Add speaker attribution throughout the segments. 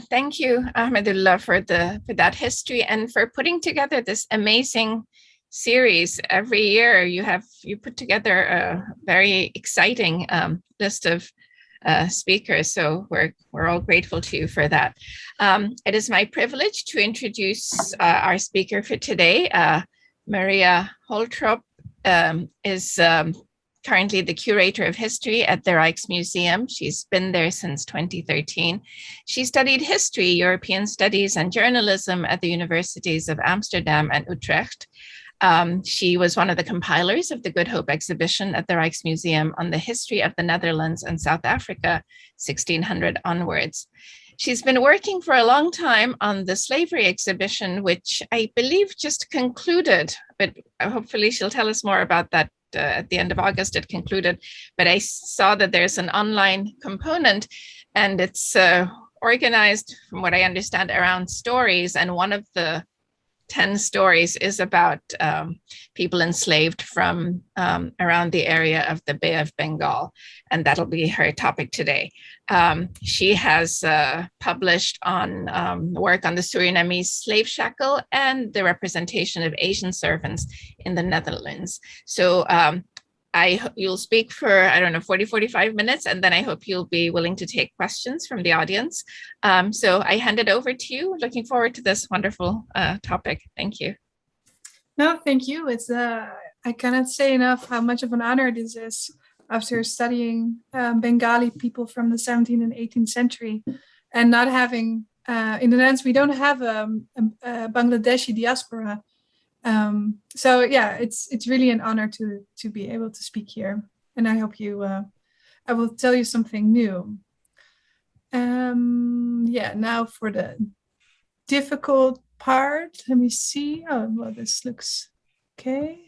Speaker 1: Thank you, Ahmedullah, for that history and for putting together this amazing series. Every year, you put together a very exciting list of speakers. So we're all grateful to you for that. It is my privilege to introduce our speaker for today. Maria Holtrop is currently the Curator of History at the Rijksmuseum. She's been there since 2013. She studied history, European studies, and journalism at the universities of Amsterdam and Utrecht. She was one of the compilers of the Good Hope exhibition at the Rijksmuseum on the history of the Netherlands and South Africa, 1600 onwards. She's been working for a long time on the slavery exhibition, which I believe just concluded, but hopefully she'll tell us more about that. At the end of August, it concluded, but I saw that there's an online component, and it's organized, from what I understand, around stories. And one of the 10 stories is about people enslaved from around the area of the Bay of Bengal, and that'll be her topic today. She has published on work on the Surinamese slave shackle and the representation of Asian servants in the Netherlands. So you'll speak for, 45 minutes, and then I hope you'll be willing to take questions from the audience. So I hand it over to you. Looking forward to this wonderful topic. Thank you.
Speaker 2: No, thank you. I cannot say enough how much of an honor this is after studying Bengali people from the 17th and 18th century and not having, in the Netherlands, we don't have a Bangladeshi diaspora. So yeah, it's really an honor to be able to speak here, and I hope I will tell you something new. Now for the difficult part, let me see. Oh, well, this looks okay.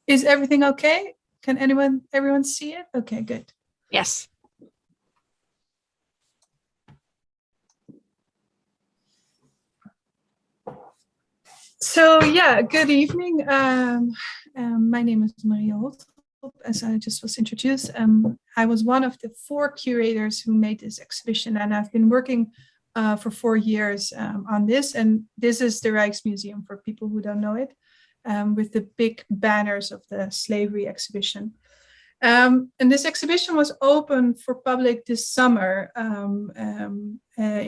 Speaker 2: Is everything okay? Can everyone see it? Okay, good.
Speaker 1: Yes.
Speaker 2: So yeah, good evening. My name is Maria Holtrop, as I just was introduced. I was one of the 4 curators who made this exhibition, and I've been working for 4 years on this. And this is the Rijksmuseum for people who don't know it, with the big banners of the slavery exhibition. And this exhibition was open for public this summer in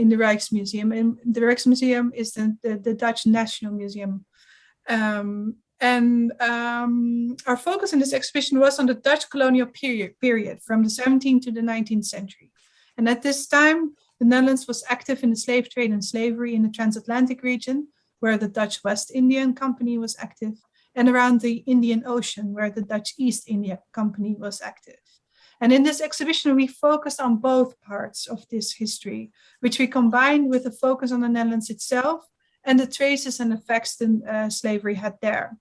Speaker 2: the Rijksmuseum. And the Rijksmuseum is the Dutch National Museum. Our focus in this exhibition was on the Dutch colonial period from the 17th to the 19th century. And at this time, the Netherlands was active in the slave trade and slavery in the transatlantic region, where the Dutch West Indian Company was active, and around the Indian Ocean, where the Dutch East India Company was active. And in this exhibition, we focused on both parts of this history, which we combined with a focus on the Netherlands itself and the traces and effects that slavery had there.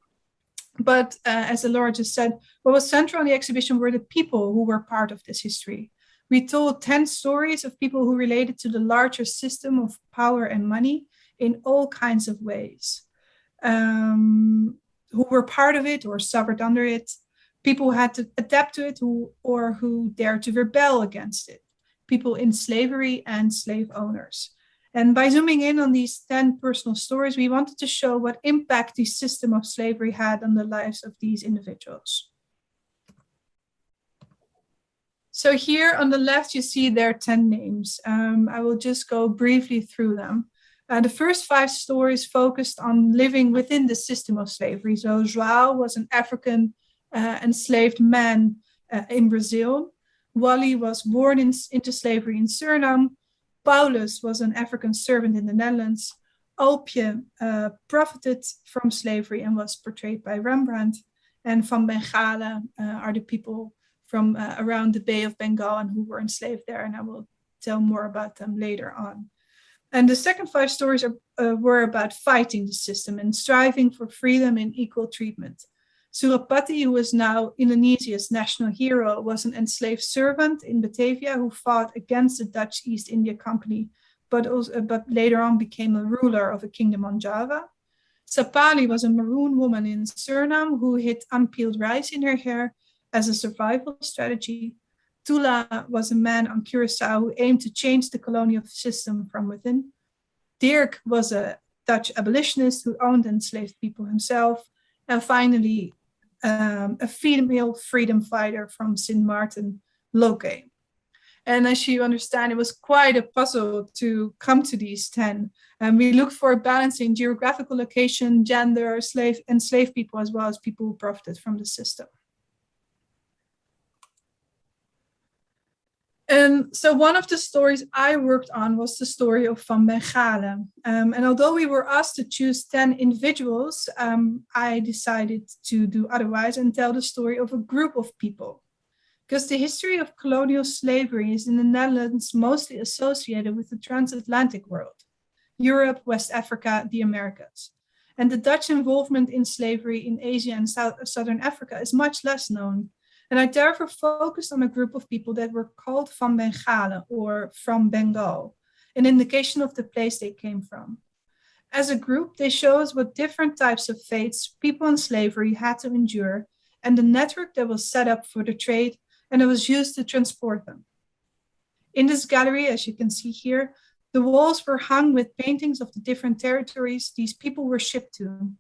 Speaker 2: But as Elora just said, what was central in the exhibition were the people who were part of this history. We told 10 stories of people who related to the larger system of power and money in all kinds of ways. Who were part of it or suffered under it, people who had to adapt to it or who dared to rebel against it, people in slavery and slave owners. And by zooming in on these 10 personal stories, we wanted to show what impact the system of slavery had on the lives of these individuals. So here on the left, you see their 10 names. I will just go briefly through them. The first 5 stories focused on living within the system of slavery. So João was an African enslaved man in Brazil. Wally was born into slavery in Suriname. Paulus was an African servant in the Netherlands. Alpje profited from slavery and was portrayed by Rembrandt. And Van Bengalen are the people from around the Bay of Bengal and who were enslaved there. And I will tell more about them later on. And the second 5 stories were about fighting the system and striving for freedom and equal treatment. Surapati, who is now Indonesia's national hero, was an enslaved servant in Batavia who fought against the Dutch East India Company, but later on became a ruler of a kingdom on Java. Sapali was a maroon woman in Suriname who hid unpeeled rice in her hair as a survival strategy. Tula was a man on Curaçao who aimed to change the colonial system from within. Dirk was a Dutch abolitionist who owned enslaved people himself. And finally, a female freedom fighter from Sint Maarten, Loke. And as you understand, it was quite a puzzle to come to these 10. And we looked for a balance in geographical location, gender, enslaved people, as well as people who profited from the system. And so one of the stories I worked on was the story of Van Bengalen. And although we were asked to choose 10 individuals, I decided to do otherwise and tell the story of a group of people. Because the history of colonial slavery is in the Netherlands mostly associated with the transatlantic world, Europe, West Africa, the Americas. And the Dutch involvement in slavery in Asia and Southern Africa is much less known. And I therefore focused on a group of people that were called Van Bengalen, or from Bengal, an indication of the place they came from. As a group, they show us what different types of fates people in slavery had to endure, and the network that was set up for the trade and it was used to transport them. In this gallery, as you can see here, the walls were hung with paintings of the different territories these people were shipped to.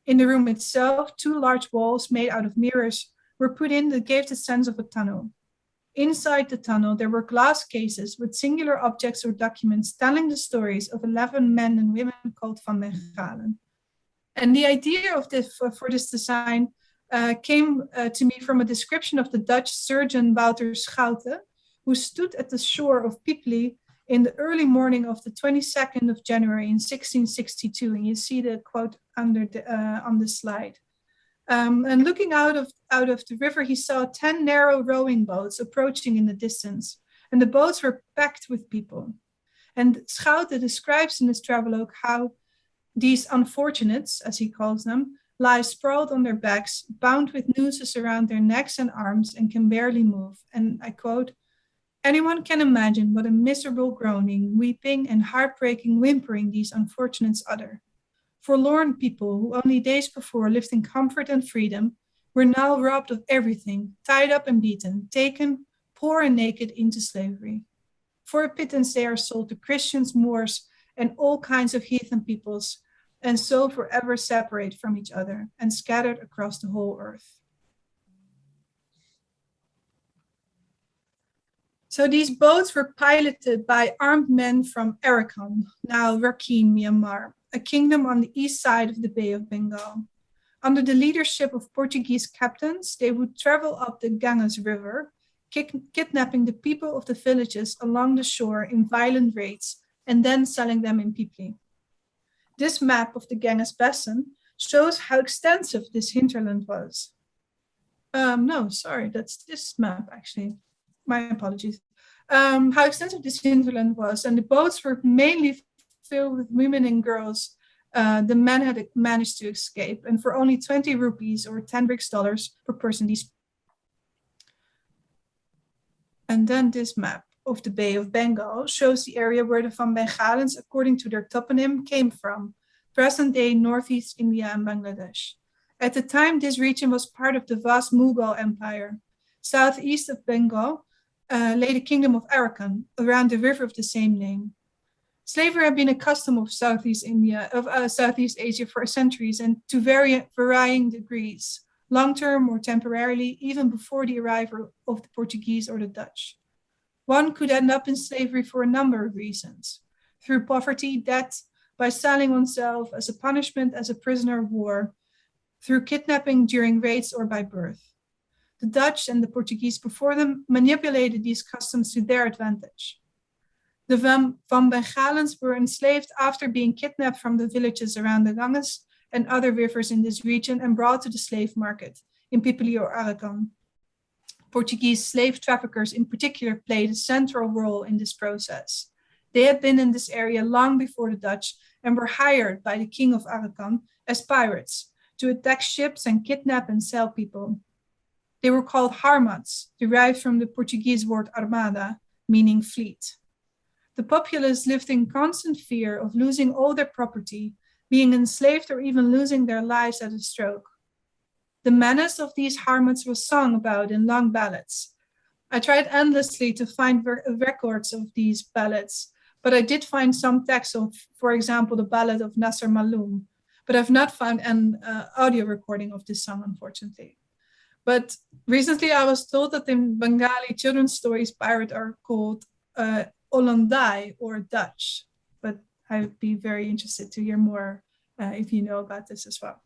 Speaker 2: In the room itself, 2 large walls made out of mirrors were put in that gave the sense of a tunnel. Inside the tunnel, there were glass cases with singular objects or documents telling the stories of 11 men and women called Van Bengalen. And the idea of this for this design came to me from a description of the Dutch surgeon Wouter Schoute, who stood at the shore of Pipli in the early morning of the 22nd of January in 1662. And you see the quote under on the slide. And looking out of the river, he saw 10 narrow rowing boats approaching in the distance, and the boats were packed with people. And Schoute describes in his travelogue how these unfortunates, as he calls them, lie sprawled on their backs, bound with nooses around their necks and arms, and can barely move. And I quote, "Anyone can imagine what a miserable groaning, weeping, and heartbreaking whimpering these unfortunates utter. Forlorn people who only days before lived in comfort and freedom were now robbed of everything, tied up and beaten, taken, poor and naked, into slavery. For a pittance they are sold to Christians, Moors, and all kinds of heathen peoples, and so forever separate from each other and scattered across the whole earth." So these boats were piloted by armed men from Arakan, now Rakhine, Myanmar, a kingdom on the east side of the Bay of Bengal. Under the leadership of Portuguese captains, they would travel up the Ganges River, kidnapping the people of the villages along the shore in violent raids, and then selling them in Pipli. This map of the Ganges Basin shows how extensive this hinterland was. No, sorry, that's this map actually. My apologies. How extensive this hinterland was, and the boats were mainly filled with women and girls. The men had managed to escape, and for only 20 rupees or 10 British dollars per person. And then this map of the Bay of Bengal shows the area where the Van Bengalens, according to their toponym, came from, present-day Northeast India and Bangladesh. At the time, this region was part of the vast Mughal Empire. Southeast of Bengal lay the kingdom of Arakan, around the river of the same name. Slavery had been a custom of Southeast Asia for centuries and to varying degrees, long-term or temporarily, even before the arrival of the Portuguese or the Dutch. One could end up in slavery for a number of reasons: through poverty, debt, by selling oneself as a punishment as a prisoner of war, through kidnapping during raids, or by birth. The Dutch and the Portuguese before them manipulated these customs to their advantage. The Van Bengalens were enslaved after being kidnapped from the villages around the Ganges and other rivers in this region and brought to the slave market in Pipili or Arakan. Portuguese slave traffickers in particular played a central role in this process. They had been in this area long before the Dutch and were hired by the king of Arakan as pirates to attack ships and kidnap and sell people. They were called harmats, derived from the Portuguese word armada, meaning fleet. The populace lived in constant fear of losing all their property, being enslaved or even losing their lives at a stroke. The menace of these harmads was sung about in long ballads. I tried endlessly to find records of these ballads, but I did find some texts of, for example, the ballad of Nasser Maloum, but I've not found an audio recording of this song, unfortunately. But recently I was told that in Bengali children's stories, pirates are called Hollandai or Dutch, but I'd be very interested to hear more if you know about this as well.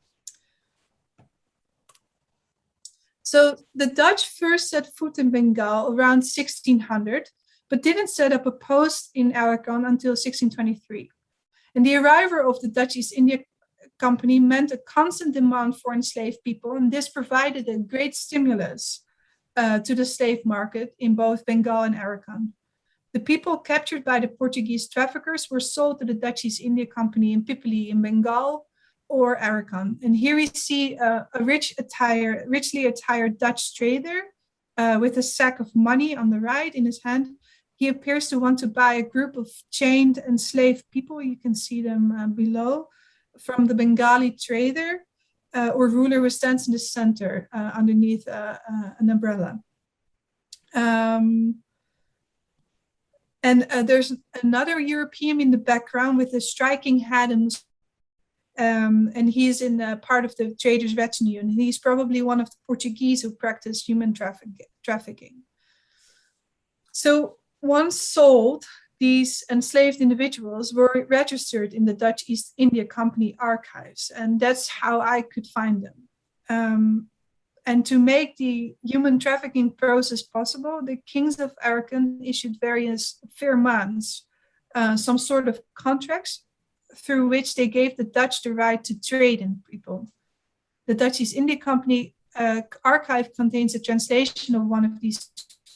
Speaker 2: So the Dutch first set foot in Bengal around 1600, but didn't set up a post in Arakan until 1623. And the arrival of the Dutch East India Company meant a constant demand for enslaved people, and this provided a great stimulus to the slave market in both Bengal and Arakan. The people captured by the Portuguese traffickers were sold to the Dutch East India Company in Pipili in Bengal or Arakan. And here we see a richly attired Dutch trader with a sack of money on the right in his hand. He appears to want to buy a group of chained enslaved people. You can see them below, from the Bengali trader or ruler who stands in the center underneath an umbrella. There's another European in the background with a striking hat and he's in part of the trader's retinue, and he's probably one of the Portuguese who practiced human trafficking. So once sold, these enslaved individuals were registered in the Dutch East India Company archives, and that's how I could find them. And to make the human trafficking process possible, the kings of Arakan issued various firmans, some sort of contracts, through which they gave the Dutch the right to trade in people. The Dutch East India Company archive contains a translation of one of these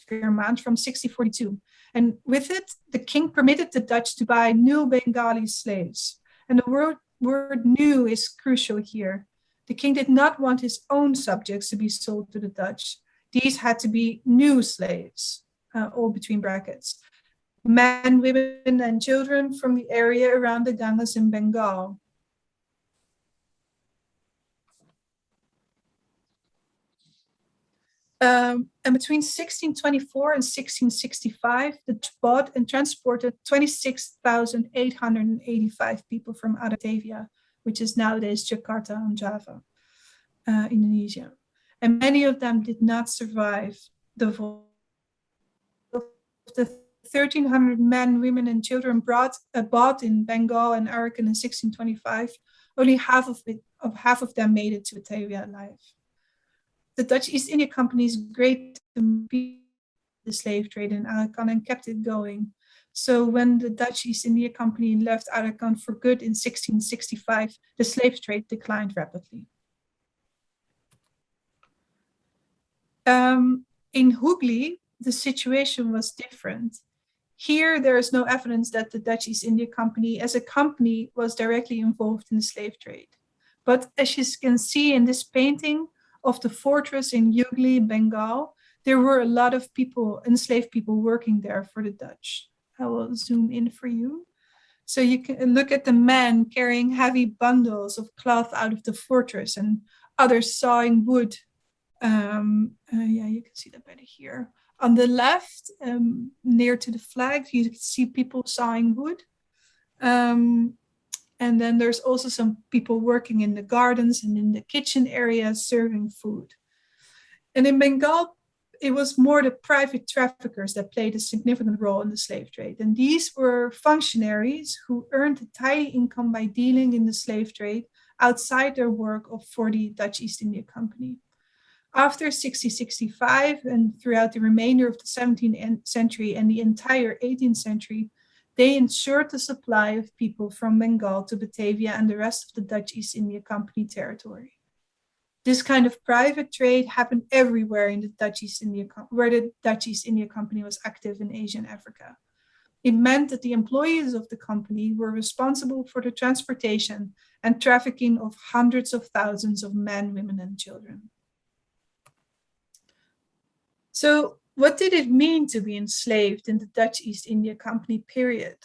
Speaker 2: firmans from 1642. And with it, the king permitted the Dutch to buy new Bengali slaves. And the word new is crucial here. The king did not want his own subjects to be sold to the Dutch. These had to be new slaves, all between brackets. Men, women, and children from the area around the Ganges in Bengal. And between 1624 and 1665, the Dutch bought and transported 26,885 people from Batavia, which is nowadays Jakarta on Java, Indonesia. And many of them did not survive the voyage. Of the 1,300 men, women, and children bought in Bengal and Arakan in 1625, only half of them made it to Batavia alive. The Dutch East India Company's great to beat the slave trade in Arakan and kept it going. So when the Dutch East India Company left Arakan for good in 1665, the slave trade declined rapidly. In Hooghly, the situation was different. Here, there is no evidence that the Dutch East India Company as a company was directly involved in the slave trade. But as you can see in this painting of the fortress in Hooghly, Bengal, there were a lot of people, enslaved people working there for the Dutch. I will zoom in for you. So you can look at the men carrying heavy bundles of cloth out of the fortress and others sawing wood. Yeah, you can see that better here. On the left, near to the flag, you can see people sawing wood. And then there's also some people working in the gardens and in the kitchen area serving food. And in Bengal, it was more the private traffickers that played a significant role in the slave trade. And these were functionaries who earned a tidy income by dealing in the slave trade outside their work for the Dutch East India Company. After 1665 and throughout the remainder of the 17th century and the entire 18th century, they ensured the supply of people from Bengal to Batavia and the rest of the Dutch East India Company territory. This kind of private trade happened everywhere in the Dutch East India, where the Dutch East India Company was active in Asia and Africa. It meant that the employees of the company were responsible for the transportation and trafficking of hundreds of thousands of men, women, and children. So what did it mean to be enslaved in the Dutch East India Company period?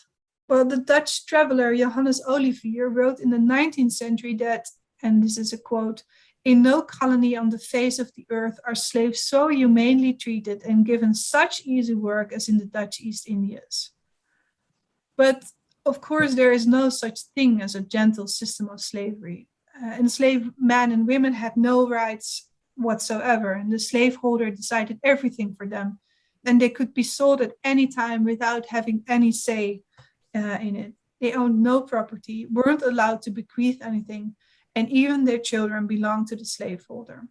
Speaker 2: Well, the Dutch traveler Johannes Olivier wrote in the 19th century that, and this is a quote, "In no colony on the face of the earth are slaves so humanely treated and given such easy work as in the Dutch East Indies." But of course, there is no such thing as a gentle system of slavery. Enslaved men and women had no rights whatsoever, and the slaveholder decided everything for them. And they could be sold at any time without having any say in it. They owned no property, weren't allowed to bequeath anything, and even their children belonged to the slaveholder.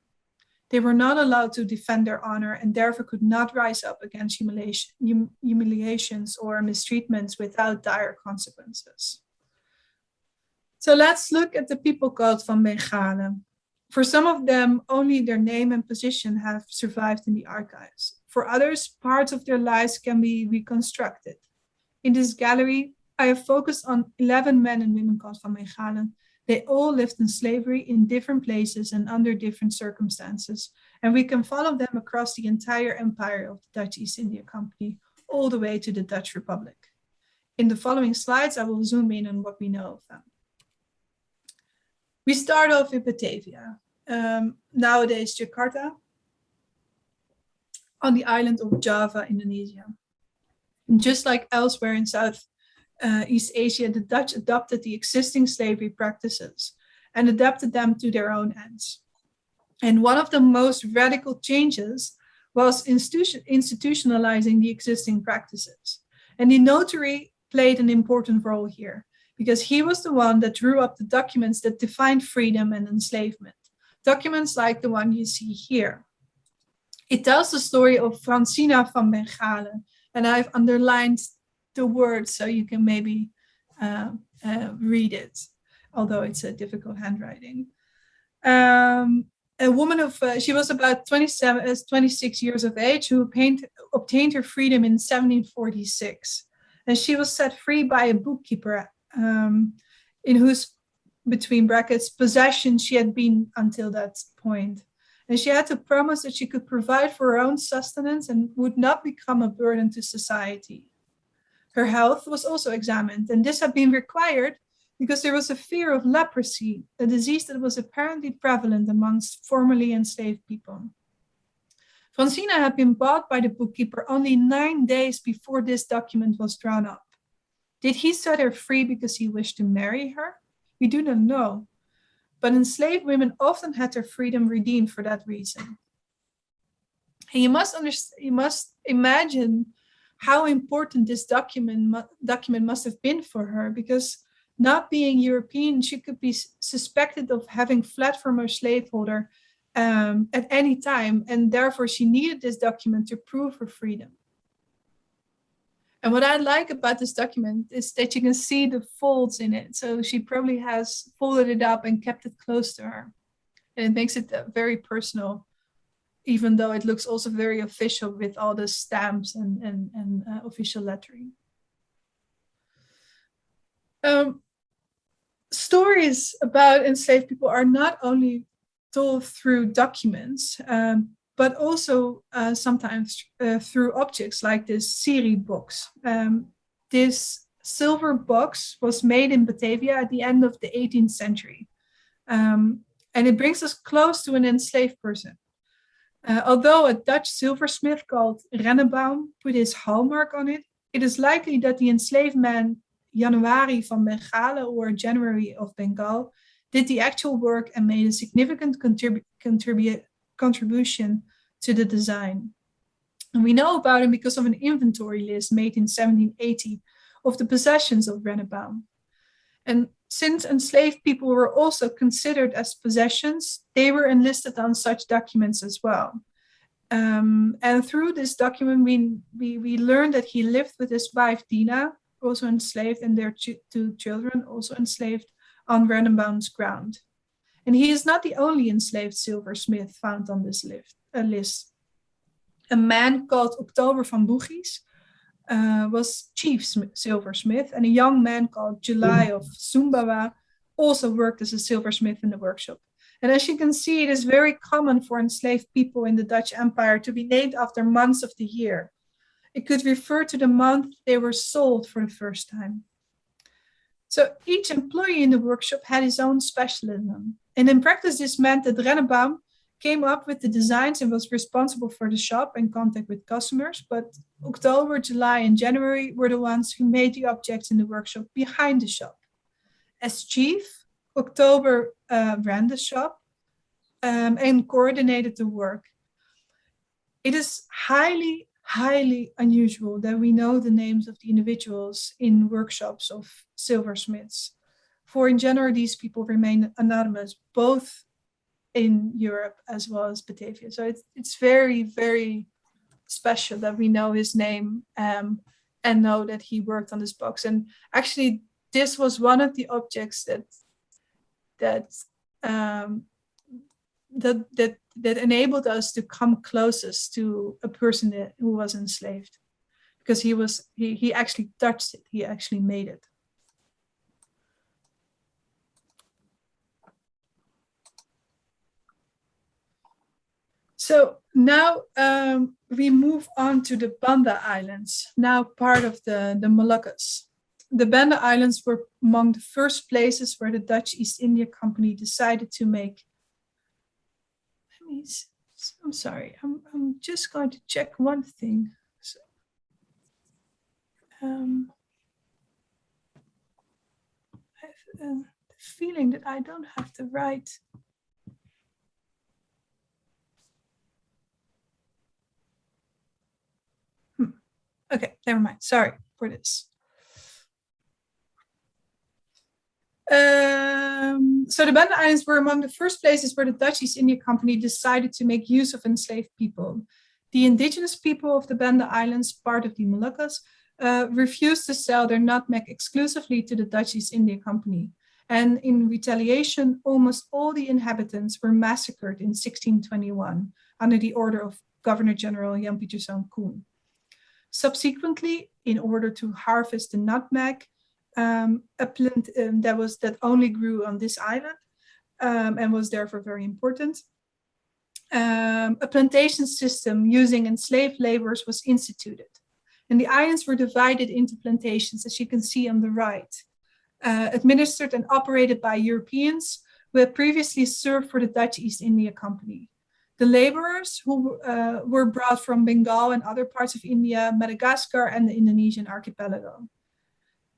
Speaker 2: They were not allowed to defend their honor and therefore could not rise up against humiliations or mistreatments without dire consequences. So let's look at the people cult van Bengalen. For some of them, only their name and position have survived in the archives. For others, parts of their lives can be reconstructed. In this gallery, I have focused on 11 men and women cult van Bengalen. They all lived in slavery in different places and under different circumstances, and we can follow them across the entire empire of the Dutch East India Company, all the way to the Dutch Republic. In the following slides, I will zoom in on what we know of them. We start off in Batavia, nowadays Jakarta, on the island of Java, Indonesia. And just like elsewhere in East Asia, the Dutch adopted the existing slavery practices and adapted them to their own ends. And one of the most radical changes was institutionalizing the existing practices. And the notary played an important role here, because he was the one that drew up the documents that defined freedom and enslavement. Documents like the one you see here. It tells the story of Francina van Bengalen, and I've underlined the words so you can maybe read it, although it's a difficult handwriting. A woman she was about 26 years of age, who obtained her freedom in 1746. And she was set free by a bookkeeper in whose, between brackets, possession she had been until that point. And she had to promise that she could provide for her own sustenance and would not become a burden to society. Her health was also examined, and this had been required because there was a fear of leprosy, a disease that was apparently prevalent amongst formerly enslaved people. Francina had been bought by the bookkeeper only 9 days before this document was drawn up. Did he set her free because he wished to marry her? We do not know, but enslaved women often had their freedom redeemed for that reason. And you must imagine how important this document must have been for her, because not being European, she could be suspected of having fled from her slaveholder at any time, and therefore she needed this document to prove her freedom. And what I like about this document is that you can see the folds in it. So she probably has folded it up and kept it close to her. And it makes it very personal, even though it looks also very official with all the stamps and official lettering. Stories about enslaved people are not only told through documents, but also sometimes through objects like this Siri box. This silver box was made in Batavia at the end of the 18th century. And it brings us close to an enslaved person. Although a Dutch silversmith called Rennebaum put his hallmark on it, it is likely that the enslaved man Januari van Bengalen, or January of Bengal, did the actual work and made a significant contribution to the design. And we know about him because of an inventory list made in 1780 of the possessions of Rennebaum. And since enslaved people were also considered as possessions, they were enlisted on such documents as well. And through this document, we learned that he lived with his wife Dina, also enslaved, and their two children, also enslaved, on Rennebaum's ground. And he is not the only enslaved silversmith found on this list. A man called October van Boegies was chief silversmith, and a young man called July of Sumbawa also worked as a silversmith in the workshop. And as you can see, it is very common for enslaved people in the Dutch Empire to be named after months of the year. It could refer to the month they were sold for the first time. So each employee in the workshop had his own specialism. And in practice, this meant that Rennebaum came up with the designs and was responsible for the shop and contact with customers. But October, July, and January were the ones who made the objects in the workshop behind the shop. As chief, October ran the shop and coordinated the work. It is highly, highly unusual that we know the names of the individuals in workshops of silversmiths. For in general, these people remain anonymous, both in Europe as well as Batavia. So it's very, very special that we know his name and know that he worked on this box. And actually, this was one of the objects that enabled us to come closest to a person who was enslaved, because he actually touched it, he actually made it. So now we move on to the Banda Islands, now part of the Moluccas. The Banda Islands were among the first places where the Dutch East India Company decided to make. I'm sorry, I'm just going to check one thing. So, I have the feeling that I don't have the right. Okay, never mind. Sorry for this. So the Banda Islands were among the first places where the Dutch East India Company decided to make use of enslaved people. The indigenous people of the Banda Islands, part of the Moluccas, refused to sell their nutmeg exclusively to the Dutch East India Company. And in retaliation, almost all the inhabitants were massacred in 1621 under the order of Governor-General Jan Pieterszoon Koen. Subsequently, in order to harvest the nutmeg, a plant that only grew on this island and was therefore very important, a plantation system using enslaved laborers was instituted. And the islands were divided into plantations, as you can see on the right, administered and operated by Europeans who had previously served for the Dutch East India Company. The laborers who were brought from Bengal and other parts of India, Madagascar, and the Indonesian archipelago.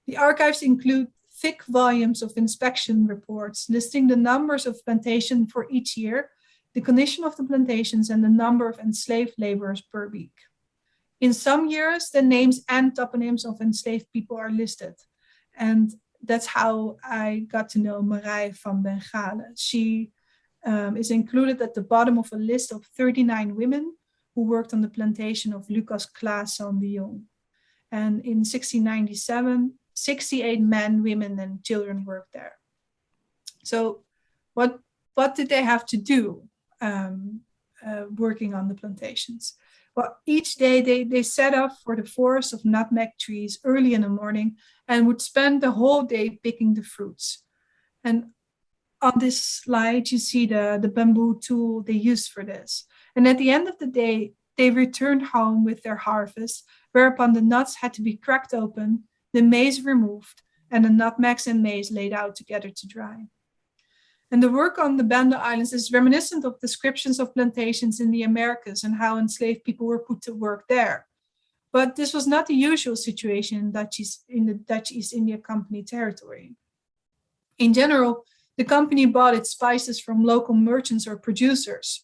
Speaker 2: The archives include thick volumes of inspection reports listing the numbers of plantations for each year, the condition of the plantations, and the number of enslaved laborers per week. In some years, the names and toponyms of enslaved people are listed. And that's how I got to know Marij van Bengalen. She is included at the bottom of a list of 39 women who worked on the plantation of Lucas Claesson de Jong. And in 1697, 68 men, women, and children worked there. So what did they have to do working on the plantations? Well, each day they set off for the forest of nutmeg trees early in the morning and would spend the whole day picking the fruits. And on this slide, you see the bamboo tool they used for this. And at the end of the day, they returned home with their harvest, whereupon the nuts had to be cracked open, the maize removed, and the nutmegs and maize laid out together to dry. And the work on the Banda Islands is reminiscent of descriptions of plantations in the Americas and how enslaved people were put to work there. But this was not the usual situation in the Dutch East India Company territory. In general, the company bought its spices from local merchants or producers.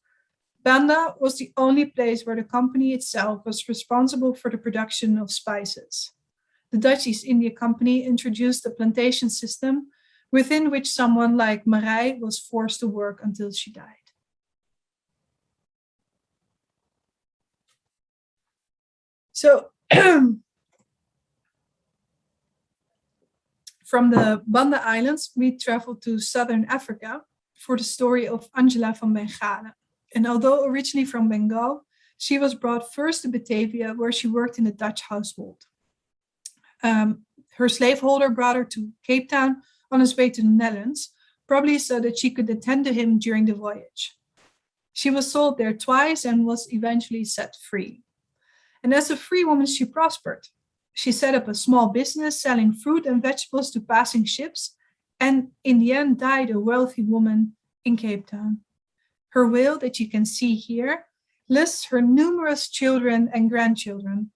Speaker 2: Banda was the only place where the company itself was responsible for the production of spices. The Dutch East India Company introduced a plantation system within which someone like Marij was forced to work until she died. So from the Banda Islands, we traveled to southern Africa for the story of Angela van Bengalen. And although originally from Bengal, she was brought first to Batavia, where she worked in a Dutch household. Her slaveholder brought her to Cape Town on his way to the Netherlands, probably so that she could attend to him during the voyage. She was sold there twice and was eventually set free. And as a free woman, she prospered. She set up a small business selling fruit and vegetables to passing ships, and in the end died a wealthy woman in Cape Town. Her will, that you can see here, lists her numerous children and grandchildren.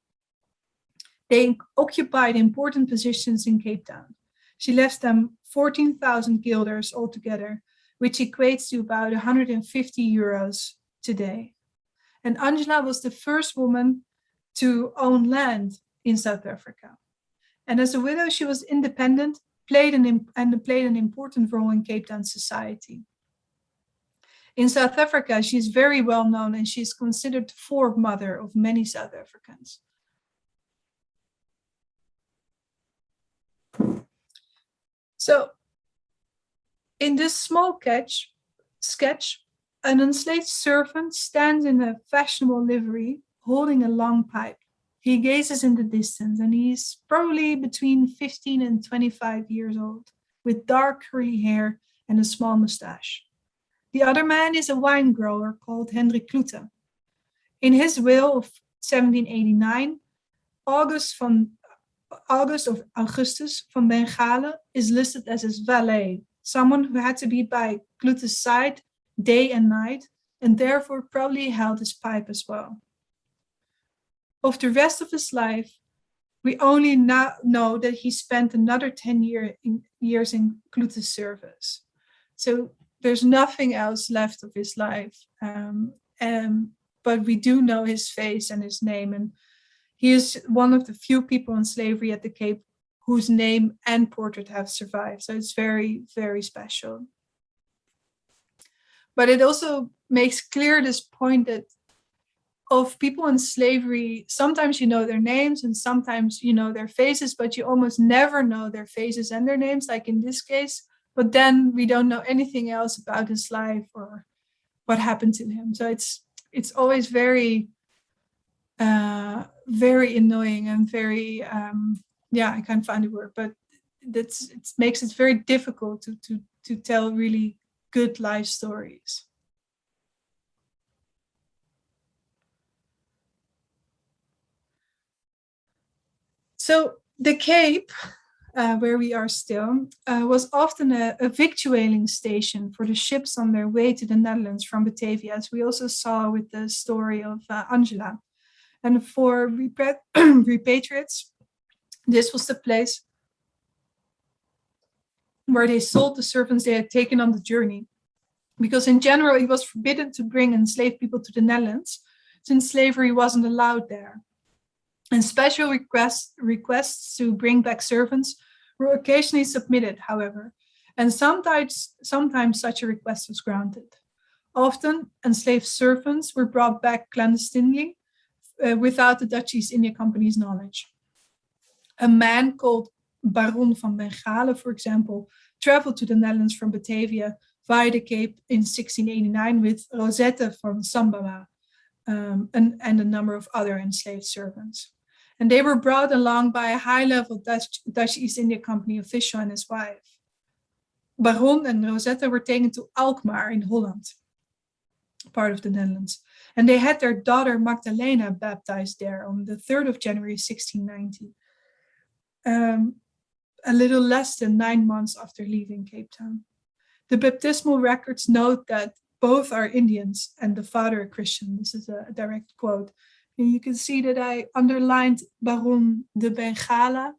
Speaker 2: They occupied important positions in Cape Town. She left them 14,000 guilders altogether, which equates to about 150 euros today. And Angela was the first woman to own land in South Africa. And as a widow, she was independent, played an important role in Cape Town society. In South Africa, she's very well known, and she's considered the foremother of many South Africans. So, in this small sketch, an enslaved servant stands in a fashionable livery, holding a long pipe. He gazes in the distance, and he's probably between 15 and 25 years old, with dark curly hair and a small mustache. The other man is a wine grower called Hendrik Clutter. In his will of 1789, Augustus van Bengalen is listed as his valet, someone who had to be by Clutter's side day and night, and therefore probably held his pipe as well. Of the rest of his life, we only now know that he spent another 10 years in Clutter's service. So there's nothing else left of his life, but we do know his face and his name, and he is one of the few people in slavery at the Cape whose name and portrait have survived. So it's very, very special. But it also makes clear this point that of people in slavery, sometimes you know their names and sometimes you know their faces, but you almost never know their faces and their names, like in this case. But then we don't know anything else about his life or what happened to him. So it's always very, very annoying and very, I can't find a word, but it makes it very difficult to tell really good life stories. So the Cape, where we are still, was often a victualling station for the ships on their way to the Netherlands from Batavia, as we also saw with the story of Angela. And for repatriates, this was the place where they sold the servants they had taken on the journey. Because in general, it was forbidden to bring enslaved people to the Netherlands, since slavery wasn't allowed there. And special requests to bring back servants were occasionally submitted, however, and sometimes such a request was granted. Often, enslaved servants were brought back clandestinely without the Dutch East India Company's knowledge. A man called Baron van Bengalen, for example, traveled to the Netherlands from Batavia via the Cape in 1689 with Rosette van Sambama and a number of other enslaved servants. And they were brought along by a high-level Dutch East India Company official and his wife. Baron and Rosette were taken to Alkmaar in Holland, part of the Netherlands. And they had their daughter Magdalena baptized there on the 3rd of January, 1690. A little less than 9 months after leaving Cape Town. The baptismal records note that both are Indians and the father a Christian. This is a direct quote. And you can see that I underlined Baron de Bengalen.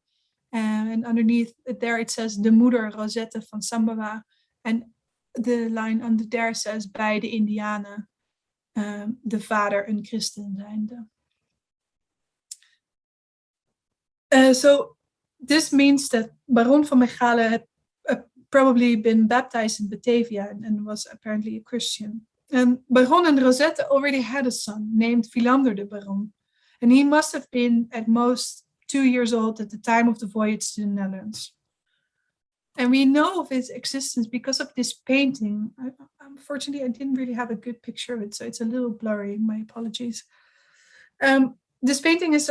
Speaker 2: And underneath there it says de moeder Rosette van Sambama. And the line under there says bij de Indianen de vader een christen zijnde. So this means that Baron van Bengalen had probably been baptized in Batavia and was apparently a Christian. And Baron and Rosette already had a son named Philander de Baron. And he must have been at most 2 years old at the time of the voyage to the Netherlands. And we know of his existence because of this painting. Unfortunately, I didn't really have a good picture of it, so it's a little blurry. My apologies. This painting was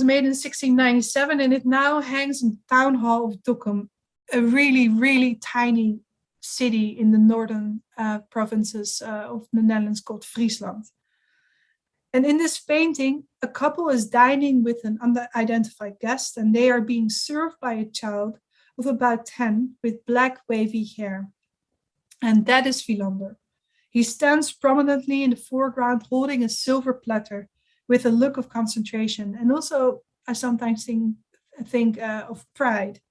Speaker 2: made in 1697, and it now hangs in the town hall of Dokkum, a really, really tiny city in the northern provinces of the Netherlands called Friesland. And in this painting, a couple is dining with an unidentified guest, and they are being served by a child of about 10 with black wavy hair. And that is Philander. He stands prominently in the foreground holding a silver platter with a look of concentration. And also, I sometimes think of pride.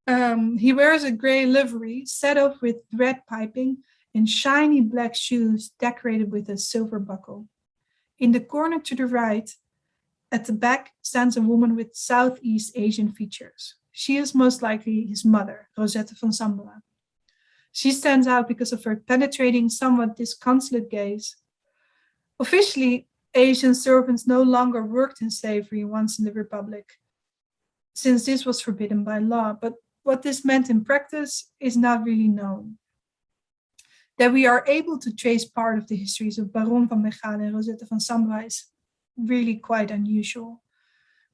Speaker 2: He wears a gray livery set off with red piping and shiny black shoes decorated with a silver buckle. In the corner to the right, at the back, stands a woman with Southeast Asian features. She is most likely his mother, Rosette van Zambala. She stands out because of her penetrating, somewhat disconsolate gaze. Officially, Asian servants no longer worked in slavery once in the Republic, since this was forbidden by law. But what this meant in practice is not really known. That we are able to trace part of the histories of Baron van Bengalen and Rosette van Zambala is really quite unusual.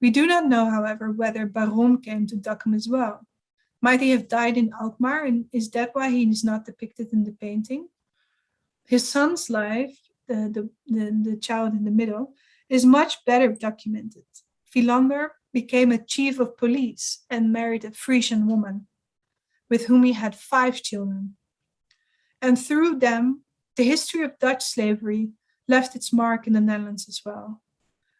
Speaker 2: We do not know, however, whether Baron came to Dokkum as well. Might he have died in Alkmaar, and is that why he is not depicted in the painting? His son's life, the child in the middle, is much better documented. Philander became a chief of police and married a Frisian woman, with whom he had 5 children. And through them, the history of Dutch slavery left its mark in the Netherlands as well.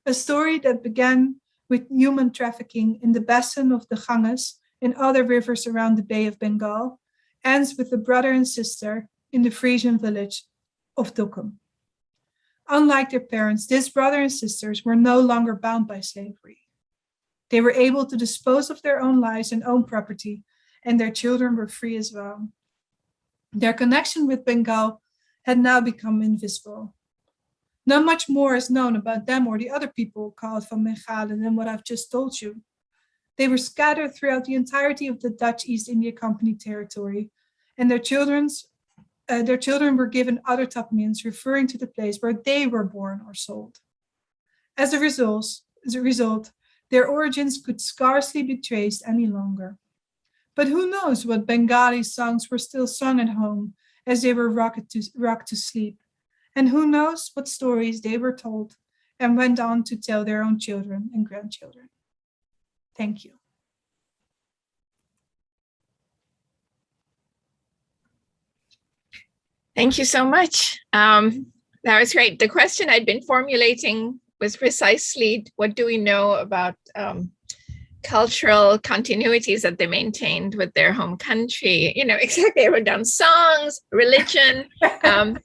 Speaker 2: A story that began with human trafficking in the basin of the Ganges and other rivers around the Bay of Bengal, ends with the brother and sister in the Frisian village of Dokkum. Unlike their parents, this brother and sisters were no longer bound by slavery. They were able to dispose of their own lives and own property, and their children were free as well. Their connection with Bengal had now become invisible. Not much more is known about them or the other people called Van Bengalen than what I've just told you. They were scattered throughout the entirety of the Dutch East India Company territory, and their children were given other toponyms referring to the place where they were born or sold. As a result, their origins could scarcely be traced any longer. But who knows what Bengali songs were still sung at home as they were rocked to sleep, and who knows what stories they were told and went on to tell their own children and grandchildren. Thank you.
Speaker 1: Thank you so much. That was great. The question I'd been formulating was precisely, what do we know about cultural continuities that they maintained with their home country? You know, exactly. They wrote down songs, religion,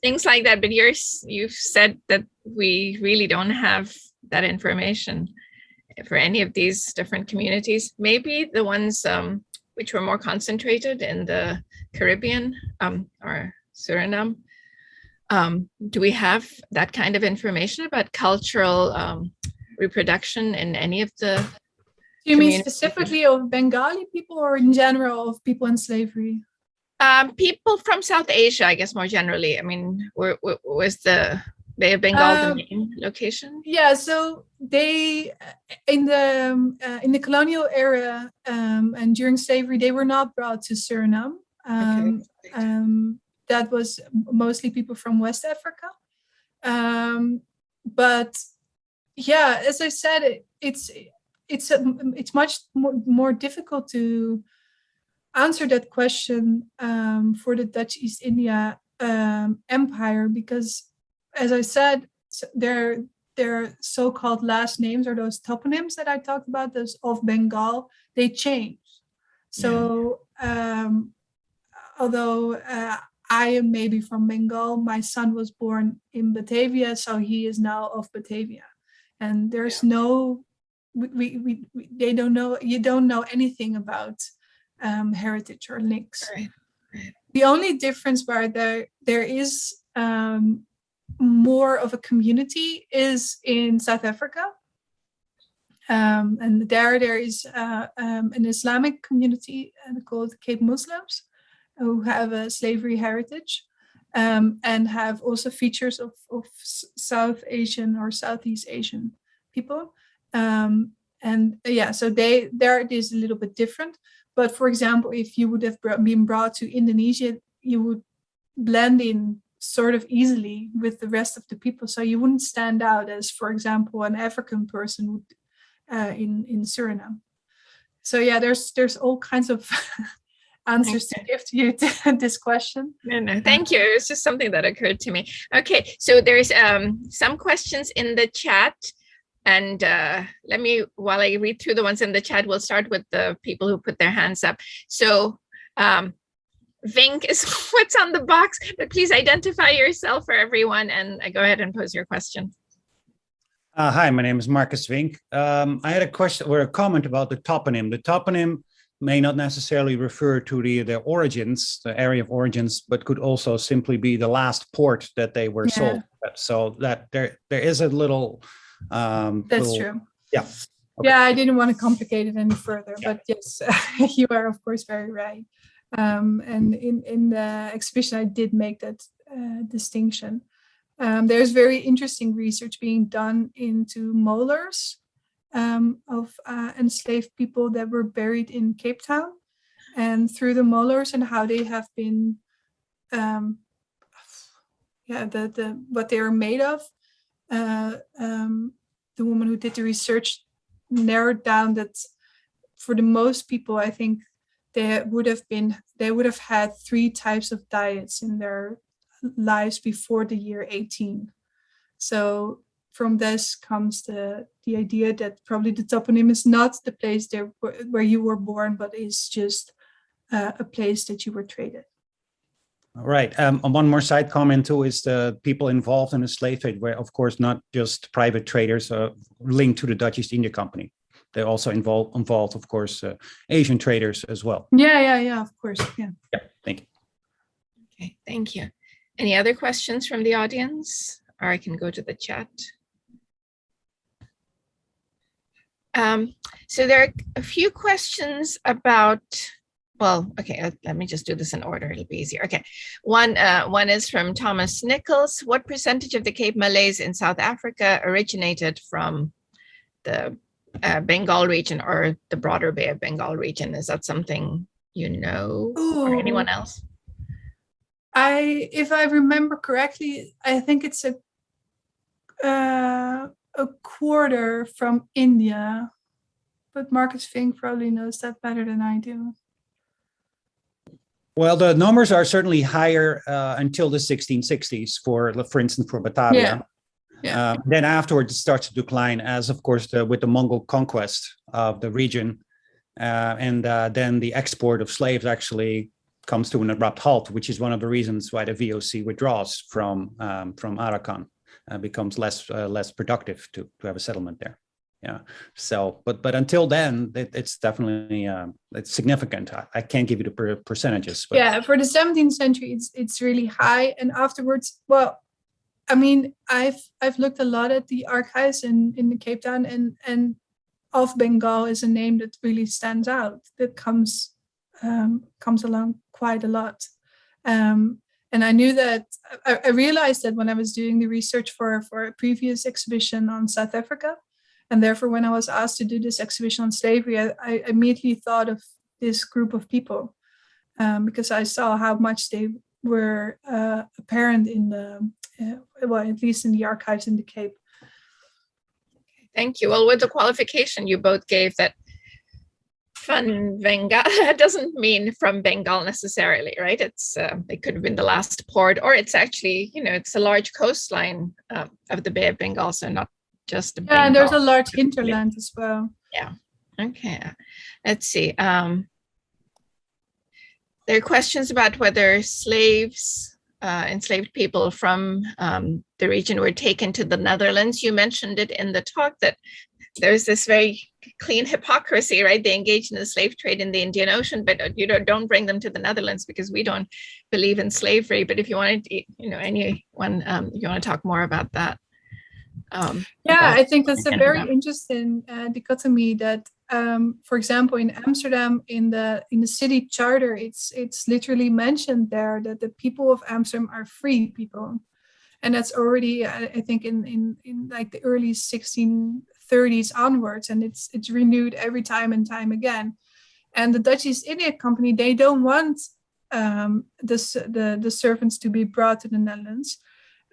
Speaker 1: things like that. But you've said that we really don't have that information for any of these different communities. Maybe the ones which were more concentrated in the Caribbean or Suriname. Do we have that kind of information about cultural reproduction in any of the
Speaker 2: Do you mean specifically of Bengali people or in general of people in slavery?
Speaker 1: People from South Asia, I guess more generally. I mean, was the Bay of Bengal the main location? Yeah,
Speaker 2: so they in the colonial era and during slavery, they were not brought to Suriname. That was mostly people from West Africa. But yeah, as I said, it's much more difficult to answer that question for the Dutch East India Empire because, as I said, their so-called last names or those toponyms that I talked about, those of Bengal, they change. So although I am maybe from Bengal, my son was born in Batavia, so he is now of Batavia, and there's no. They don't know. You don't know anything about heritage or links.
Speaker 1: Right.
Speaker 2: The only difference where there is more of a community is in South Africa, and there is an Islamic community called Cape Muslims who have a slavery heritage and have also features of South Asian or Southeast Asian people. So there it is a little bit different. But for example, if you would have been brought to Indonesia, you would blend in sort of easily with the rest of the people. So you wouldn't stand out as, for example, an African person would in Suriname. So yeah, there's all kinds of answers to give to you to this question.
Speaker 1: No, thank you. It was just something that occurred to me. Okay, so there's some questions in the chat. And while I read through the ones in the chat, we'll start with the people who put their hands up. So Vink is what's on the box, but please identify yourself for everyone and go ahead and pose your question.
Speaker 3: Hi, my name is Marcus Vink. I had a question or a comment about the toponym. The toponym may not necessarily refer to the origins, the area of origins, but could also simply be the last port that they were sold at. So that there is a little...
Speaker 2: That's true.
Speaker 3: Yeah. Okay.
Speaker 2: Yeah, I didn't want to complicate it any further, but yes, you are of course very right. And in the exhibition, I did make that distinction. There's very interesting research being done into molars of enslaved people that were buried in Cape Town, and through the molars and how they have been, what they are made of. The woman who did the research narrowed down that for the most people, I think they would have had 3 types of diets in their lives before the year 18. So from this comes the idea that probably the toponym is not the place there where you were born, but is just a place that you were traded.
Speaker 3: Right. One more side comment too is the people involved in the slave trade were, of course, not just private traders linked to the Dutch East India Company. They also involved, of course, Asian traders as well.
Speaker 2: Yeah, of course. Yeah.
Speaker 3: Thank you.
Speaker 1: Okay, thank you. Any other questions from the audience? Or I can go to the chat. So there are a few questions about... Well, okay, let me just do this in order. It'll be easier. Okay, one is from Thomas Nichols. What percentage of the Cape Malays in South Africa originated from the Bengal region or the broader Bay of Bengal region? Is that something you know?
Speaker 2: Ooh.
Speaker 1: Or anyone else?
Speaker 2: If I remember correctly, I think it's a quarter from India, but Marcus Vink probably knows that better than I do.
Speaker 3: Well, the numbers are certainly higher until the 1660s, for instance, for Batavia.
Speaker 2: Yeah.
Speaker 3: Then afterwards, it starts to decline as, of course, with the Mongol conquest of the region. And then the export of slaves actually comes to an abrupt halt, which is one of the reasons why the VOC withdraws from Arakan, becomes less productive to have a settlement there. Yeah. So, but until then, it's definitely it's significant. I can't give you the percentages. But.
Speaker 2: Yeah, for the 17th century, it's really high, and afterwards, well, I mean, I've looked a lot at the archives in the Cape Town, and of Bengal is a name that really stands out. That comes along quite a lot, and I knew that. I realized that when I was doing the research for a previous exhibition on South Africa. And therefore, when I was asked to do this exhibition on slavery, I immediately thought of this group of people because I saw how much they were apparent in the, well, at least in the archives in the Cape.
Speaker 1: Thank you. Well, with the qualification you both gave that from Bengal, that doesn't mean from Bengal necessarily, right? It's it could have been the last port, or it's actually, it's a large coastline of the Bay of Bengal, so not just the Bengal.
Speaker 2: And there's a large hinterland as well.
Speaker 1: Yeah. Okay. Let's see. There are questions about whether enslaved people from the region were taken to the Netherlands. You mentioned it in the talk that there's this very clean hypocrisy, right? They engaged in the slave trade in the Indian Ocean, but don't bring them to the Netherlands because we don't believe in slavery. But if you wanted, anyone, you want to talk more about that.
Speaker 2: I think that's a very interesting dichotomy that, for example, in Amsterdam, in the city charter, it's literally mentioned there that the people of Amsterdam are free people, and that's already I think in like the early 1630s onwards, and it's renewed every time and time again. And the Dutch East India Company, they don't want the servants to be brought to the Netherlands.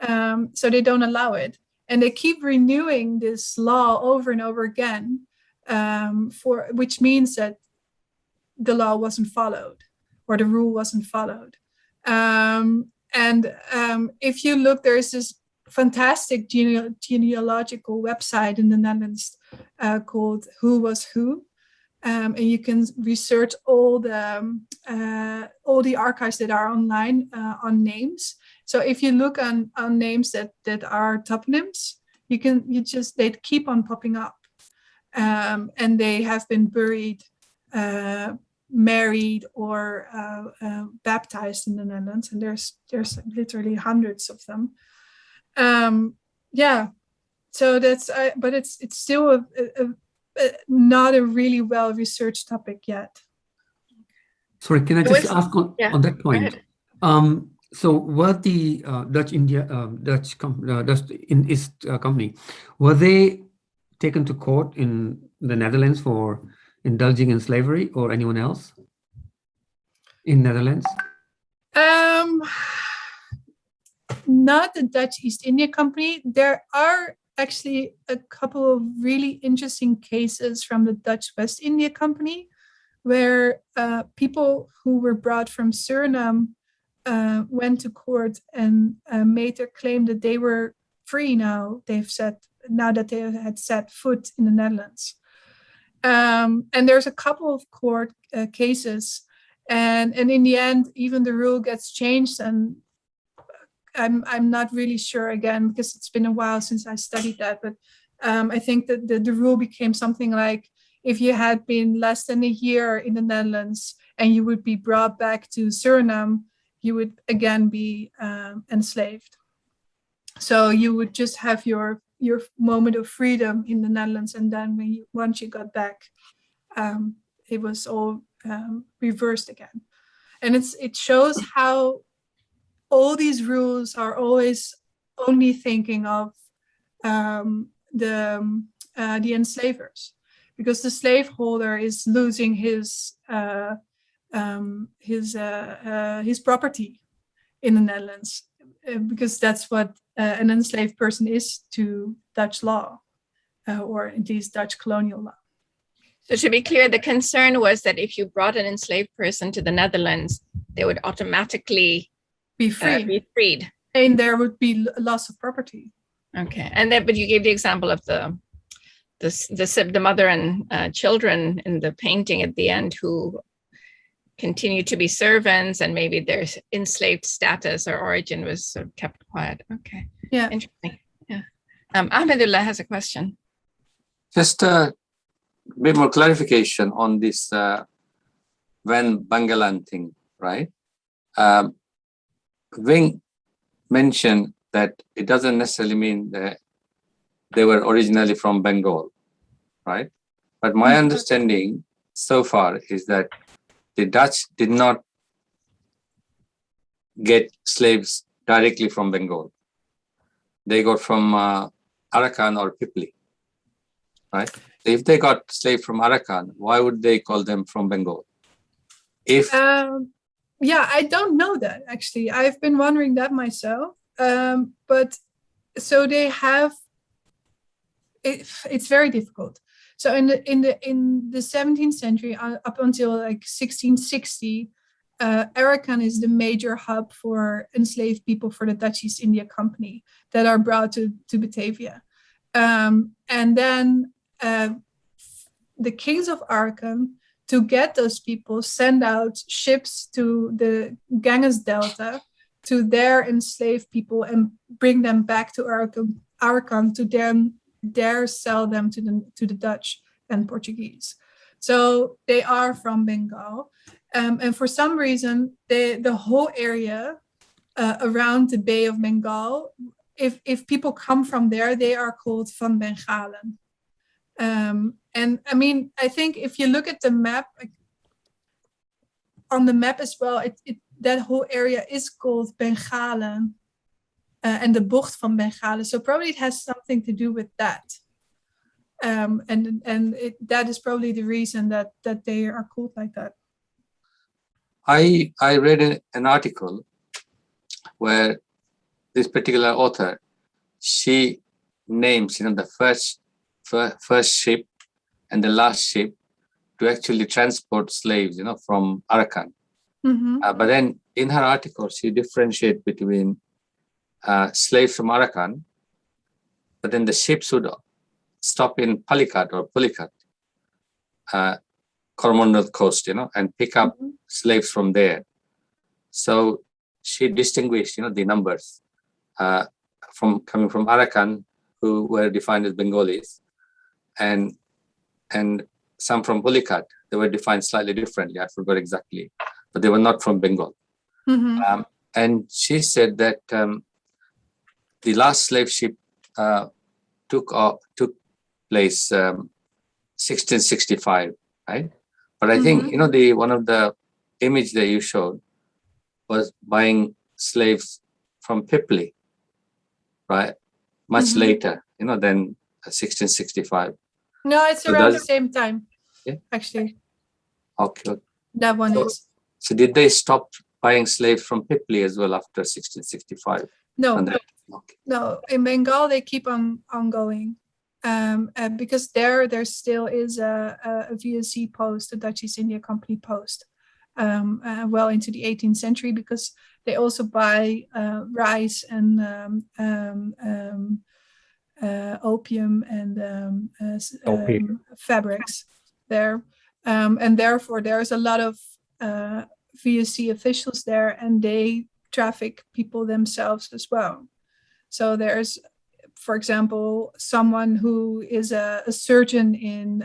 Speaker 2: So they don't allow it. And they keep renewing this law over and over again, which means that the law wasn't followed or the rule wasn't followed. If you look, there is this fantastic genealogical website in the Netherlands called Who Was Who. And you can research all the archives that are online on names. So if you look on names that are toponyms, they keep on popping up, and they have been buried, married, or baptized in the Netherlands, and there's literally hundreds of them. So that's but it's still not a really well researched topic yet.
Speaker 4: Sorry, can I just ask on that point? So were the Dutch East Company, were they taken to court in the Netherlands for indulging in slavery, or anyone else in Netherlands?
Speaker 2: Not the Dutch East India Company. There are actually a couple of really interesting cases from the Dutch West India Company, where people who were brought from Suriname went to court and made their claim that they were free now. Now that they had set foot in the Netherlands. And there's a couple of court cases, and in the end, even the rule gets changed. And I'm not really sure, again, because it's been a while since I studied that. But I think that the rule became something like, if you had been less than a year in the Netherlands and you would be brought back to Suriname, you would again be enslaved. So you would just have your moment of freedom in the Netherlands, and then once you got back, it was all reversed again. And it shows how all these rules are always only thinking of the enslavers, because the slaveholder is losing his property in the Netherlands, because that's what an enslaved person is to Dutch law, or at least Dutch colonial law.
Speaker 1: So to be clear, the concern was that if you brought an enslaved person to the Netherlands, they would automatically
Speaker 2: be freed, and there would be loss of property.
Speaker 1: Okay, and then, but you gave the example of the mother and children in the painting at the end who continue to be servants, and maybe their enslaved status or origin was sort of kept quiet. Okay,
Speaker 2: yeah,
Speaker 1: interesting. Yeah, Ahmedullah has a question.
Speaker 5: Just a bit more clarification on this Bengalen thing, right? Wing mentioned that it doesn't necessarily mean that they were originally from Bengal, right? But my understanding so far is that the Dutch did not get slaves directly from Bengal. They got from Arakan or Pipli, right? If they got slaves from Arakan, why would they call them from Bengal?
Speaker 2: Yeah, I don't know that, actually. I've been wondering that myself. But so they have, it's very difficult. So in the 17th century, up until like 1660, Arakan is the major hub for enslaved people for the Dutch East India Company that are brought to Batavia. And then the kings of Arakan, to get those people, send out ships to the Ganges Delta to their enslaved people and bring them back to Arakan to then dare sell them to the Dutch and Portuguese. So they are from Bengal. And for some reason, the whole area around the Bay of Bengal, if people come from there, they are called Van Bengalen. And I mean, I think if you look at the map, on the map as well, that whole area is called Bengalen, and the bocht van Bengalen. So probably it has something to do with that. That is probably the reason that they are called like that.
Speaker 5: I read an article where this particular author, she names, the first ship and the last ship to actually transport slaves, from Arakan. But then in her article, she differentiates between slaves from Arakan, but then the ships would stop in Palikat or Pulikat, Coromandel coast, and pick up slaves from there. So she distinguished, the numbers from coming from Arakan, who were defined as Bengalis, and some from Pulikat. They were defined slightly differently. I forgot exactly, but they were not from Bengal. And she said that the last slave ship took place 1665, right? But I think the one of the image that you showed was buying slaves from Pipli, right? Much later, than 1665.
Speaker 2: No, it's
Speaker 5: So
Speaker 2: around the same time.
Speaker 5: Yeah.
Speaker 2: Actually,
Speaker 5: Okay.
Speaker 2: that one is.
Speaker 5: So did they stop buying slaves from Pipli as well after 1665?
Speaker 2: No,
Speaker 5: Okay.
Speaker 2: no. In Bengal, they keep on going, because there still is a VOC post, a Dutch East India Company post, well into the 18th century, because they also buy rice and opium and fabrics there, and therefore there's a lot of VOC officials there, and they traffic people themselves as well. So there's, for example, someone who is a surgeon in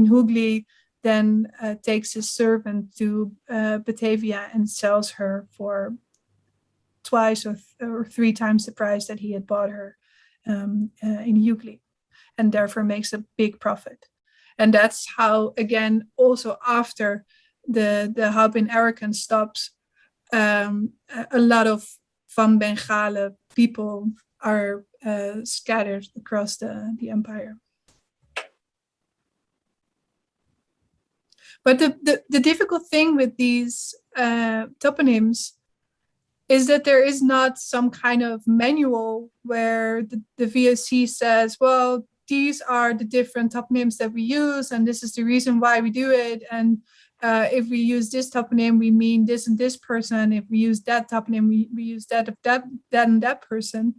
Speaker 2: Hooghly, then takes his servant to Batavia and sells her for twice or three times the price that he had bought her in Hooghly, and therefore makes a big profit. And that's how, again, also after the hub in Arakan stops, a lot of Van Bengalen people are scattered across the empire. But the difficult thing with these toponyms is that there is not some kind of manual where the VOC says, well, these are the different toponyms that we use, and this is the reason why we do it. And if we use this toponym, we mean this and this person. If we use that toponym, we use that of that and that person.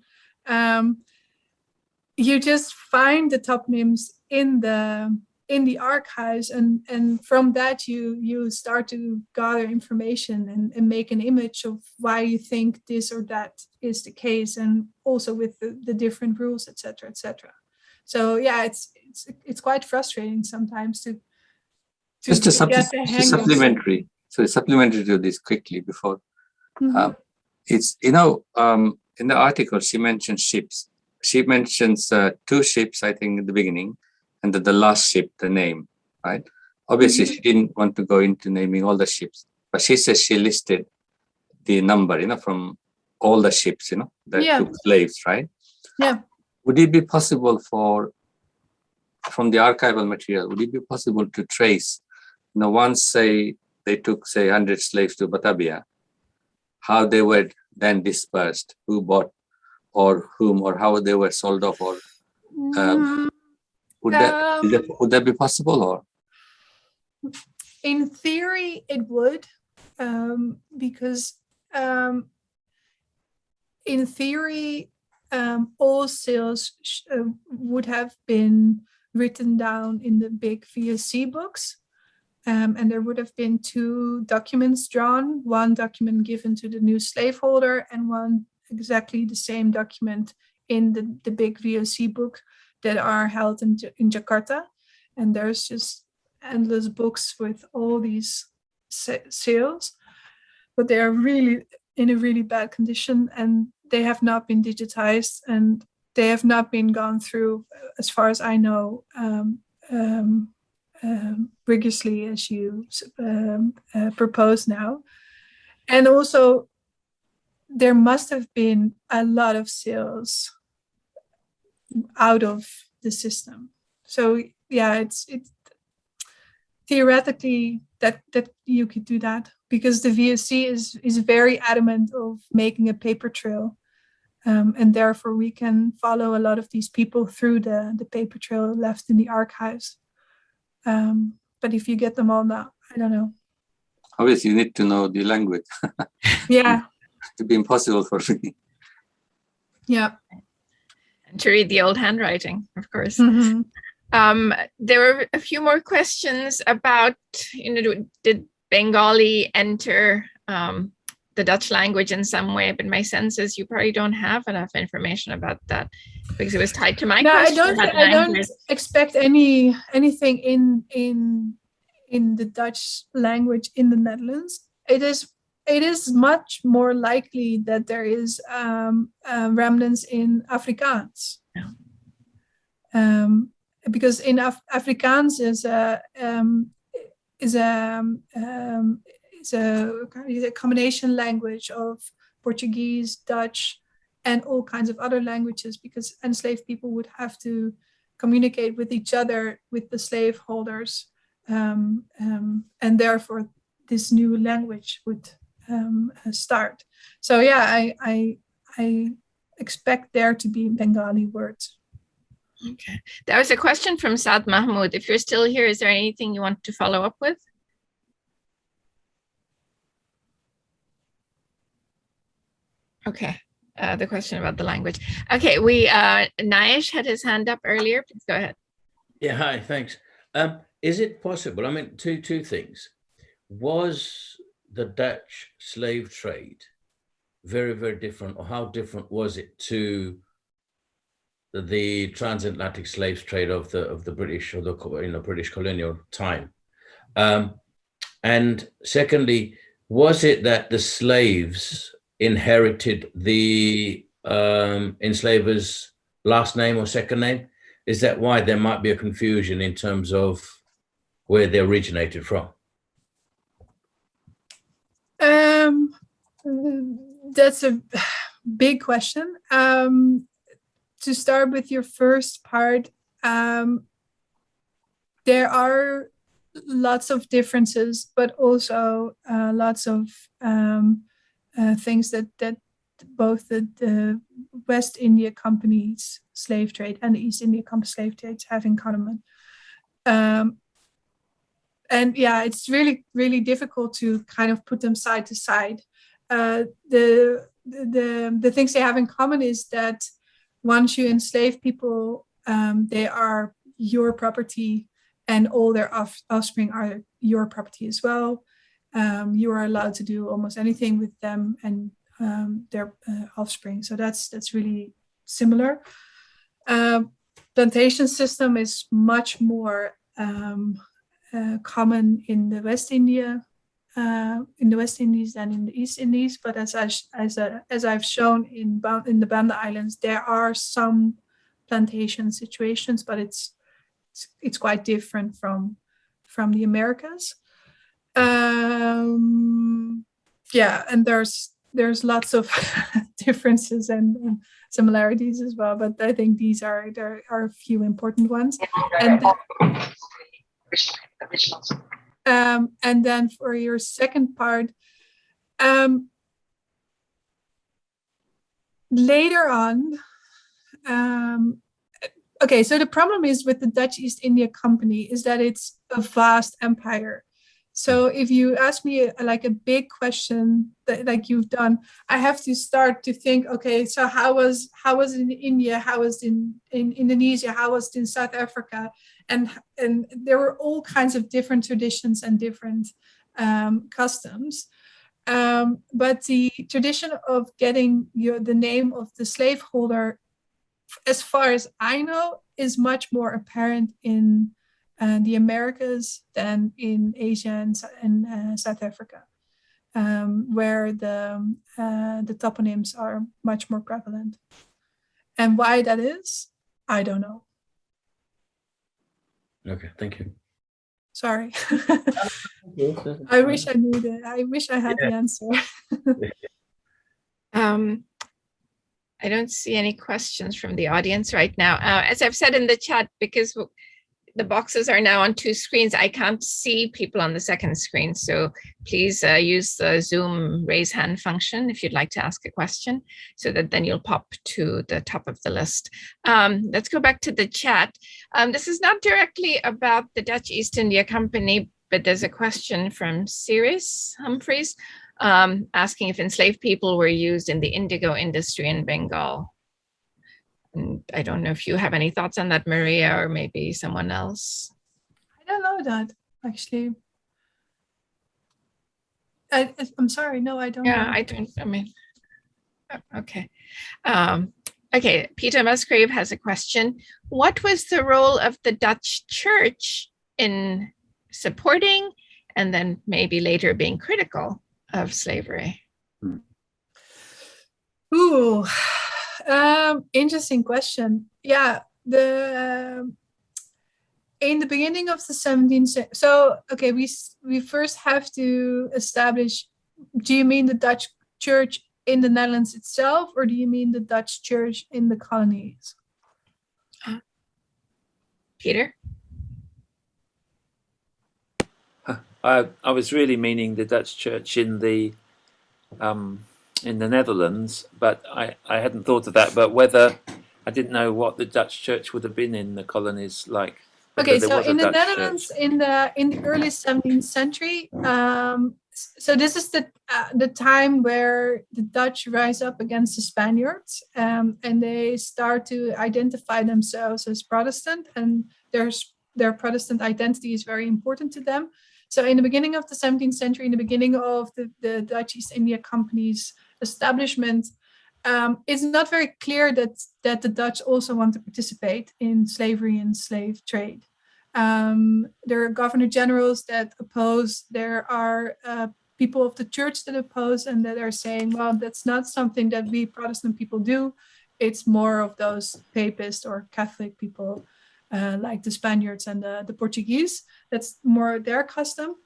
Speaker 2: You just find the toponyms in the archives, and from that you start to gather information and make an image of why you think this or that is the case, and also with the different rules, etc., etc. So yeah, it's quite frustrating sometimes to
Speaker 5: just
Speaker 2: get the hang of
Speaker 5: supplementary. So it's supplementary to this quickly before. It's in the article she mentions ships. She mentions two ships, I think, in the beginning, and the last ship, the name, right? Obviously, she didn't want to go into naming all the ships, but she says she listed the number, from all the ships, that took slaves, right?
Speaker 2: Yeah.
Speaker 5: Would it be possible from the archival material, would it be possible to trace, once, say, they took, say, 100 slaves to Batavia, how they were then dispersed, who bought or whom, or how they were sold off, or would that be possible? Or
Speaker 2: in theory it would, because in theory all sales would have been written down in the big VOC books, and there would have been two documents drawn, one document given to the new slaveholder and one exactly the same document in the big VOC book that are held in Jakarta. And there's just endless books with all these sales, but they are really in a really bad condition, and they have not been digitized, and they have not been gone through, as far as I know, rigorously as you propose now. And also there must have been a lot of sales out of the system. So yeah, theoretically that you could do that, because the VOC is very adamant of making a paper trail. And therefore we can follow a lot of these people through the paper trail left in the archives. But if you get them all now, I don't know.
Speaker 5: Obviously, you need to know the language.
Speaker 2: Yeah.
Speaker 5: To be impossible for me.
Speaker 2: Yeah.
Speaker 1: And to read the old handwriting, of course.
Speaker 2: Mm-hmm.
Speaker 1: There were a few more questions about, did Bengali enter the Dutch language in some way? But my sense is you probably don't have enough information about that, because it was tied to my question.
Speaker 2: I don't expect anything in the Dutch language in the Netherlands. It is much more likely that there is remnants in Afrikaans. Yeah. Because in Afrikaans is a combination language of Portuguese, Dutch, and all kinds of other languages, because enslaved people would have to communicate with each other, with the slaveholders, and therefore this new language would start. So yeah, I expect there to be Bengali words.
Speaker 1: Okay. There was a question from Saad Mahmoud. If you're still here, is there anything you want to follow up with? Okay. The question about the language. Okay, Naesh had his hand up earlier. Please go ahead.
Speaker 6: Yeah, hi, thanks. Is it possible, I mean, two things. Was the Dutch slave trade very, very different, or how different was it to the transatlantic slave trade of the British, or the British colonial time? And secondly, was it that the slaves inherited the enslaver's last name or second name? Is that why there might be a confusion in terms of where they originated from?
Speaker 2: That's a big question. To start with your first part, there are lots of differences, but also lots of things that both the West India Company's slave trade and the East India Company slave trades have in common. And yeah, it's really, really difficult to kind of put them side to side. The things they have in common is that once you enslave people, they are your property, and all their offspring are your property as well. You are allowed to do almost anything with them and their offspring. So that's really similar. Plantation system is much more common in the West Indies than in the East Indies. But as I've shown in the Banda Islands, there are some plantation situations, but it's quite different from the Americas. Yeah, and there's lots of differences and similarities as well, but I think there are a few important ones. And then for your second part, later on, okay, so the problem is with the Dutch East India Company is that it's a vast empire. So if you ask me like a big question that like you've done, I have to start to think, okay, so how was it in India, how was it in Indonesia, how was it in South Africa? And there were all kinds of different traditions and different customs. But the tradition of getting the name of the slaveholder, as far as I know, is much more apparent in the Americas than in Asia and South Africa, where the toponyms are much more prevalent. And why that is, I don't know.
Speaker 6: Okay, thank you.
Speaker 2: Sorry. I wish I knew that. I wish I had the answer.
Speaker 1: I don't see any questions from the audience right now. As I've said in the chat, because the boxes are now on two screens. I can't see people on the second screen, so please use the Zoom raise hand function if you'd like to ask a question, so that then you'll pop to the top of the list. Let's go back to the chat. This is not directly about the Dutch East India Company, but there's a question from Cyrus Humphreys asking if enslaved people were used in the indigo industry in Bengal. And I don't know if you have any thoughts on that, Maria, or maybe someone else.
Speaker 2: I don't know that, actually. I'm sorry, no, I don't know.
Speaker 1: Yeah, I don't, I mean, okay. Okay, Peter Musgrave has a question. What was the role of the Dutch church in supporting and then maybe later being critical of slavery?
Speaker 2: Ooh, interesting question. Yeah, in the beginning of the 17th century, so okay, we first have to establish, do you mean the Dutch church in the Netherlands itself, or do you mean the Dutch church in the colonies?
Speaker 1: Peter?
Speaker 7: I was really meaning the Dutch church in the Netherlands, but I hadn't thought of that. But whether I didn't know what the Dutch church would have been in the colonies like.
Speaker 2: Okay, so in the Netherlands, in the early 17th century, so this is the time where the Dutch rise up against the Spaniards, and they start to identify themselves as Protestant, and their Protestant identity is very important to them. So in the beginning of the 17th century, in the beginning of the Dutch East India Company's establishment, it's not very clear that the Dutch also want to participate in slavery and slave trade. There are governor generals that oppose. There are people of the church that oppose and that are saying, well, that's not something that we Protestant people do. It's more of those papist or Catholic people like the Spaniards and the Portuguese. That's more their custom.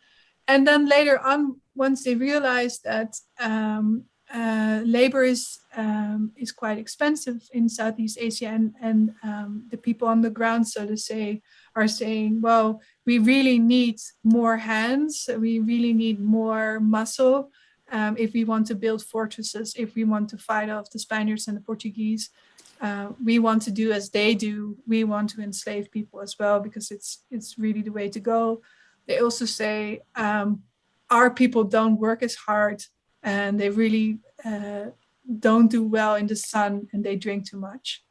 Speaker 2: And then later on, once they realize that labor is quite expensive in Southeast Asia, and the people on the ground, so to say, are saying, well, we really need more hands, we really need more muscle if we want to build fortresses, if we want to fight off the Spaniards and the Portuguese. We want to do as they do. We want to enslave people as well, because it's really the way to go. They also say our people don't work as hard, and they really don't do well in the sun, and they drink too much.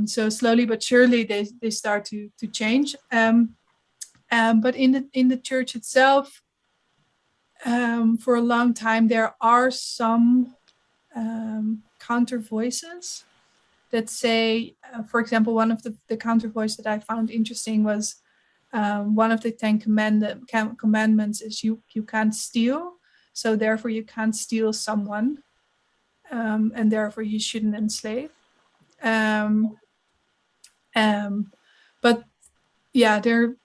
Speaker 2: So slowly but surely they start to change. But in the church itself, for a long time there are some counter voices that say, for example, one of the counter voice that I found interesting was one of the 10 commandments is you can't steal, so therefore you can't steal someone, and therefore you shouldn't enslave. But yeah, they're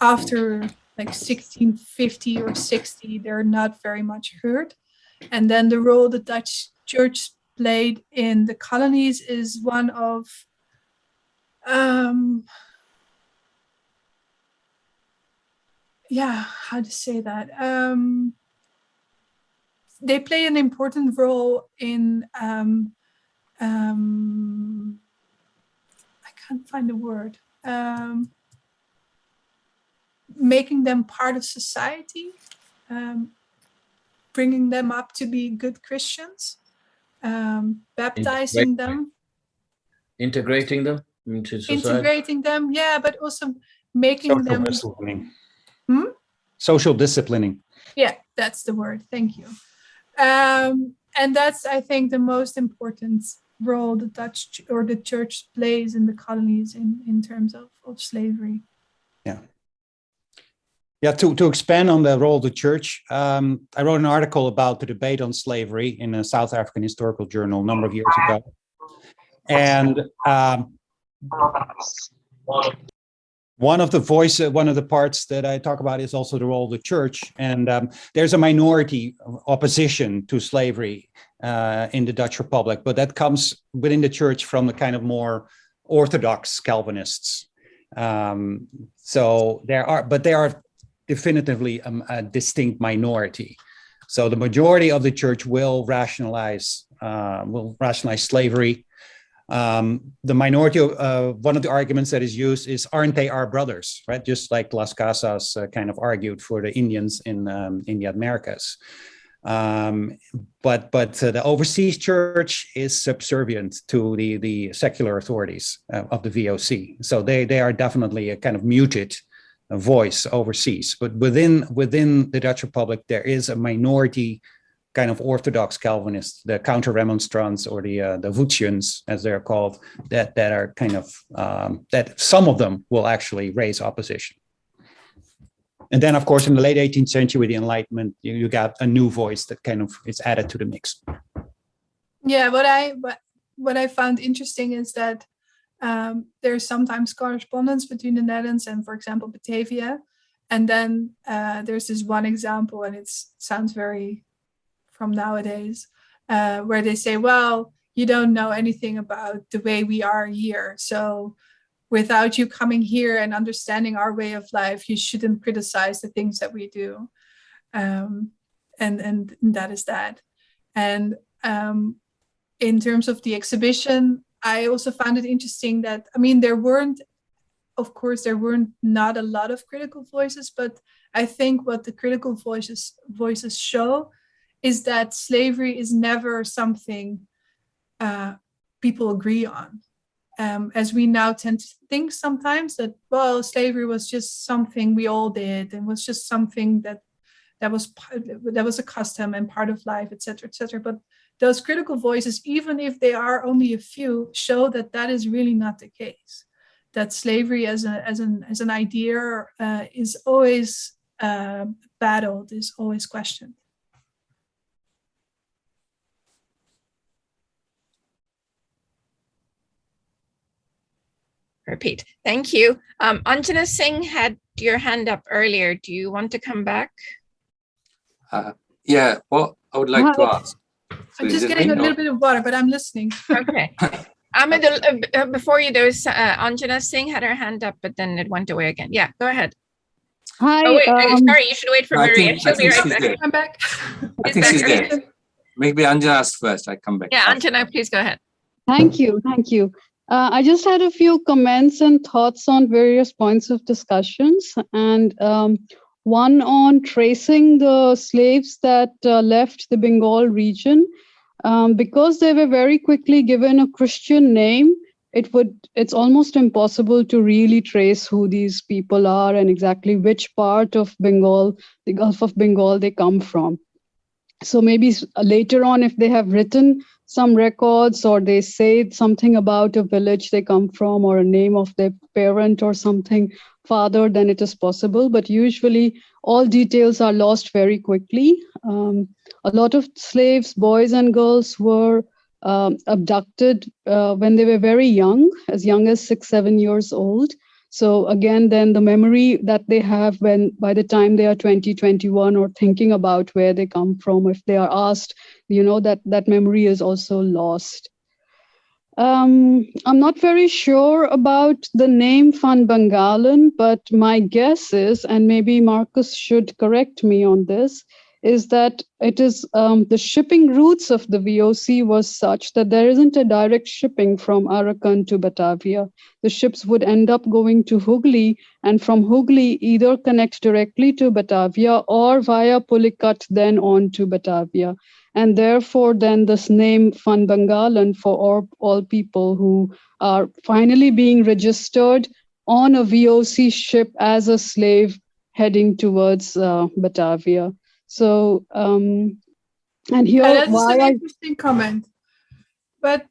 Speaker 2: after like 1650 or 60, they're not very much heard. And then the role the Dutch church played in the colonies is one of how to say that? They play an important role in I can't find the word. Making them part of society, bringing them up to be good Christians, baptizing them.
Speaker 6: Integrating them into society?
Speaker 2: Integrating them, yeah, but also making them...
Speaker 3: Disciplining.
Speaker 2: Social
Speaker 3: disciplining.
Speaker 2: Yeah, that's the word. Thank you. And that's, I think, the most important role the Dutch or the church plays in the colonies in terms of slavery.
Speaker 3: Yeah, to expand on the role of the church, I wrote an article about the debate on slavery in a South African historical journal a number of years ago. And one of the parts that I talk about is also the role of the church. And there's a minority opposition to slavery in the Dutch Republic, but that comes within the church from the kind of more orthodox Calvinists. So there are definitively a distinct minority. So the majority of the church will rationalize slavery. The minority of one of the arguments that is used is, aren't they our brothers, right? Just like Las Casas kind of argued for the Indians in the Americas. But the overseas church is subservient to the secular authorities of the VOC. So they are definitely a kind of muted voice overseas. But within the Dutch Republic, there is a minority kind of Orthodox Calvinists, the counter-remonstrants, or the Voetians, as they're called, that are kind of, that some of them will actually raise opposition. And then, of course, in the late 18th century, with the Enlightenment, you got a new voice that kind of is added to the mix.
Speaker 2: Yeah, what I found interesting is that there's sometimes correspondence between the Netherlands and, for example, Batavia. And then there's this one example, and it sounds very from nowadays, where they say, well, you don't know anything about the way we are here. So without you coming here and understanding our way of life, you shouldn't criticize the things that we do. And that is that. And in terms of the exhibition, I also found it interesting that, I mean, there weren't not a lot of critical voices, but I think what the critical voices show is that slavery is never something people agree on. As we now tend to think sometimes that, well, slavery was just something we all did, and was just something that was a custom and part of life, etc., etc. But those critical voices, even if they are only a few, show that that is really not the case. That slavery as an idea is always battled, is always questioned.
Speaker 1: Repeat. Thank you. Anjana Singh had your hand up earlier. Do you want to come back?
Speaker 5: Yeah, well, I would like to ask.
Speaker 2: I'm just getting a little bit of water, but I'm listening.
Speaker 1: Okay. Ahmed, before you, there was Anjana Singh had her hand up, but then it went away again. Yeah, go ahead.
Speaker 8: Hi.
Speaker 1: Oh, wait, sorry, you should wait for Maria. She'll be right back.
Speaker 2: I'm back.
Speaker 5: I think she's there. Maybe Anjana asks first. I come back.
Speaker 1: Yeah, Anjana, please go ahead.
Speaker 8: Thank you. I just had a few comments and thoughts on various points of discussions, and one on tracing the slaves that left the Bengal region. Because they were very quickly given a Christian name, it's almost impossible to really trace who these people are and exactly which part of Bengal, the Gulf of Bengal, they come from. So maybe later on, if they have written some records, or they say something about a village they come from, or a name of their parent or something, father, then it is possible. But usually all details are lost very quickly. A lot of slaves, boys and girls, were abducted when they were very young as 6-7 years old. So again, then the memory that they have by the time they are 20, 21, or thinking about where they come from, if they are asked, that memory is also lost. I'm not very sure about the name Van Bengalen, but my guess is, and maybe Marcus should correct me on this, is that it is the shipping routes of the VOC was such that there isn't a direct shipping from Arakan to Batavia. The ships would end up going to Hooghly, and from Hooghly either connect directly to Batavia or via Pulicat then on to Batavia. And therefore, then this name Van Bengalen for all people who are finally being registered on a VOC ship as a slave heading towards Batavia. So, and here,
Speaker 2: that's an interesting comment, but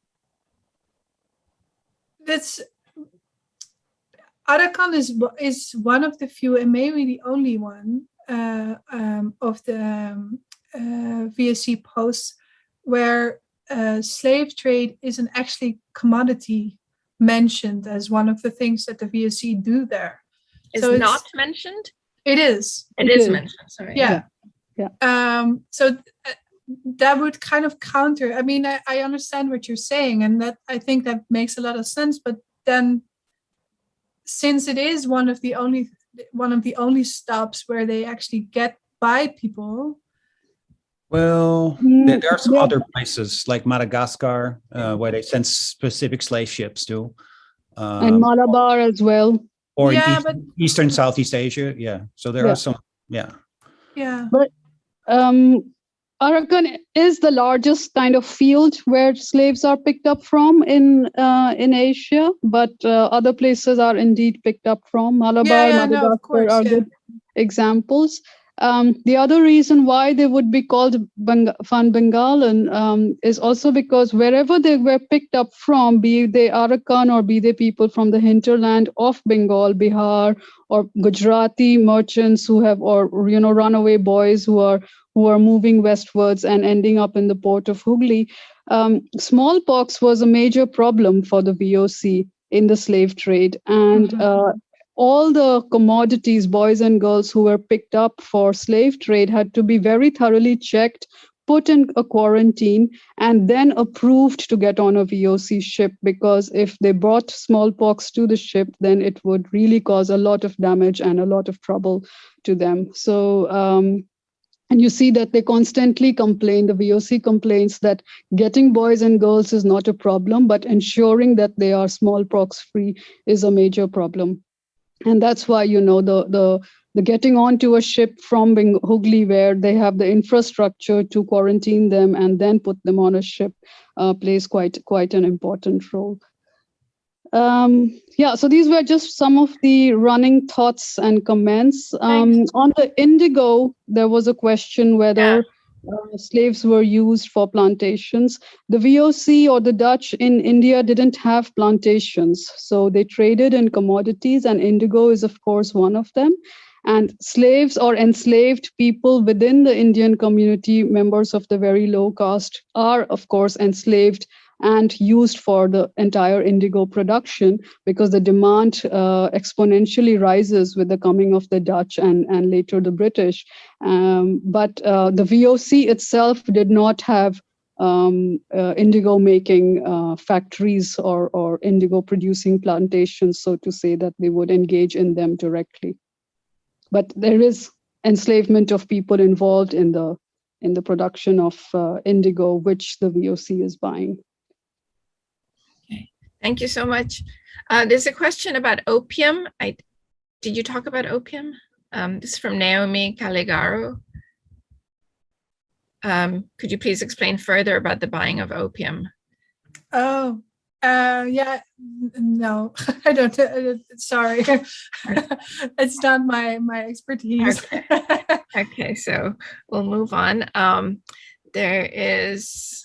Speaker 2: Arakan is one of the few, and maybe the only one of the VOC posts where slave trade isn't actually commodity mentioned as one of the things that the VOC do there.
Speaker 1: Is so not mentioned?
Speaker 2: It is.
Speaker 1: It is mentioned. Sorry.
Speaker 2: Yeah. So that would kind of counter. I mean, I understand what you're saying, and that I think that makes a lot of sense. But then since it is one of the only stops where they actually get by people.
Speaker 3: Well, there are some other places like Madagascar where they send specific slave ships to.
Speaker 8: And Malabar as well.
Speaker 3: Or
Speaker 2: Yeah,
Speaker 3: in Eastern Southeast Asia. Yeah. So there are some, yeah.
Speaker 2: Yeah.
Speaker 8: But Arakan is the largest kind of field where slaves are picked up from in Asia, but other places are indeed picked up from. Malabar, Madagascar
Speaker 2: of course,
Speaker 8: are good examples. The other reason why they would be called Van Bengalen is also because wherever they were picked up from, be they Arakan or be they people from the hinterland of Bengal, Bihar, or Gujarati merchants who have, or runaway boys who are moving westwards and ending up in the port of Hooghly. Smallpox was a major problem for the VOC in the slave trade, and all the commodities, boys and girls who were picked up for slave trade had to be very thoroughly checked, put in a quarantine, and then approved to get on a VOC ship, because if they brought smallpox to the ship, then it would really cause a lot of damage and a lot of trouble to them. So, and you see that they constantly complain, the VOC complains that getting boys and girls is not a problem, but ensuring that they are smallpox free is a major problem. And that's why, the getting onto a ship from Hooghly, where they have the infrastructure to quarantine them and then put them on a ship, plays quite an important role. So these were just some of the running thoughts and comments. On the indigo, there was a question whether slaves were used for plantations. The VOC or the Dutch in India didn't have plantations, so they traded in commodities, and indigo is, of course, one of them. And slaves or enslaved people within the Indian community, members of the very low caste, are, of course, enslaved and used for the entire indigo production, because the demand exponentially rises with the coming of the Dutch and later the British. But the VOC itself did not have indigo making factories or indigo producing plantations, so to say, that they would engage in them directly. But there is enslavement of people involved in the production of indigo, which the VOC is buying.
Speaker 1: Thank you so much. There's a question about opium. Did you talk about opium? This is from Naomi Caligaro. Could you please explain further about the buying of opium?
Speaker 2: No, I don't. Sorry, it's not my expertise.
Speaker 1: Okay, so we'll move on. There is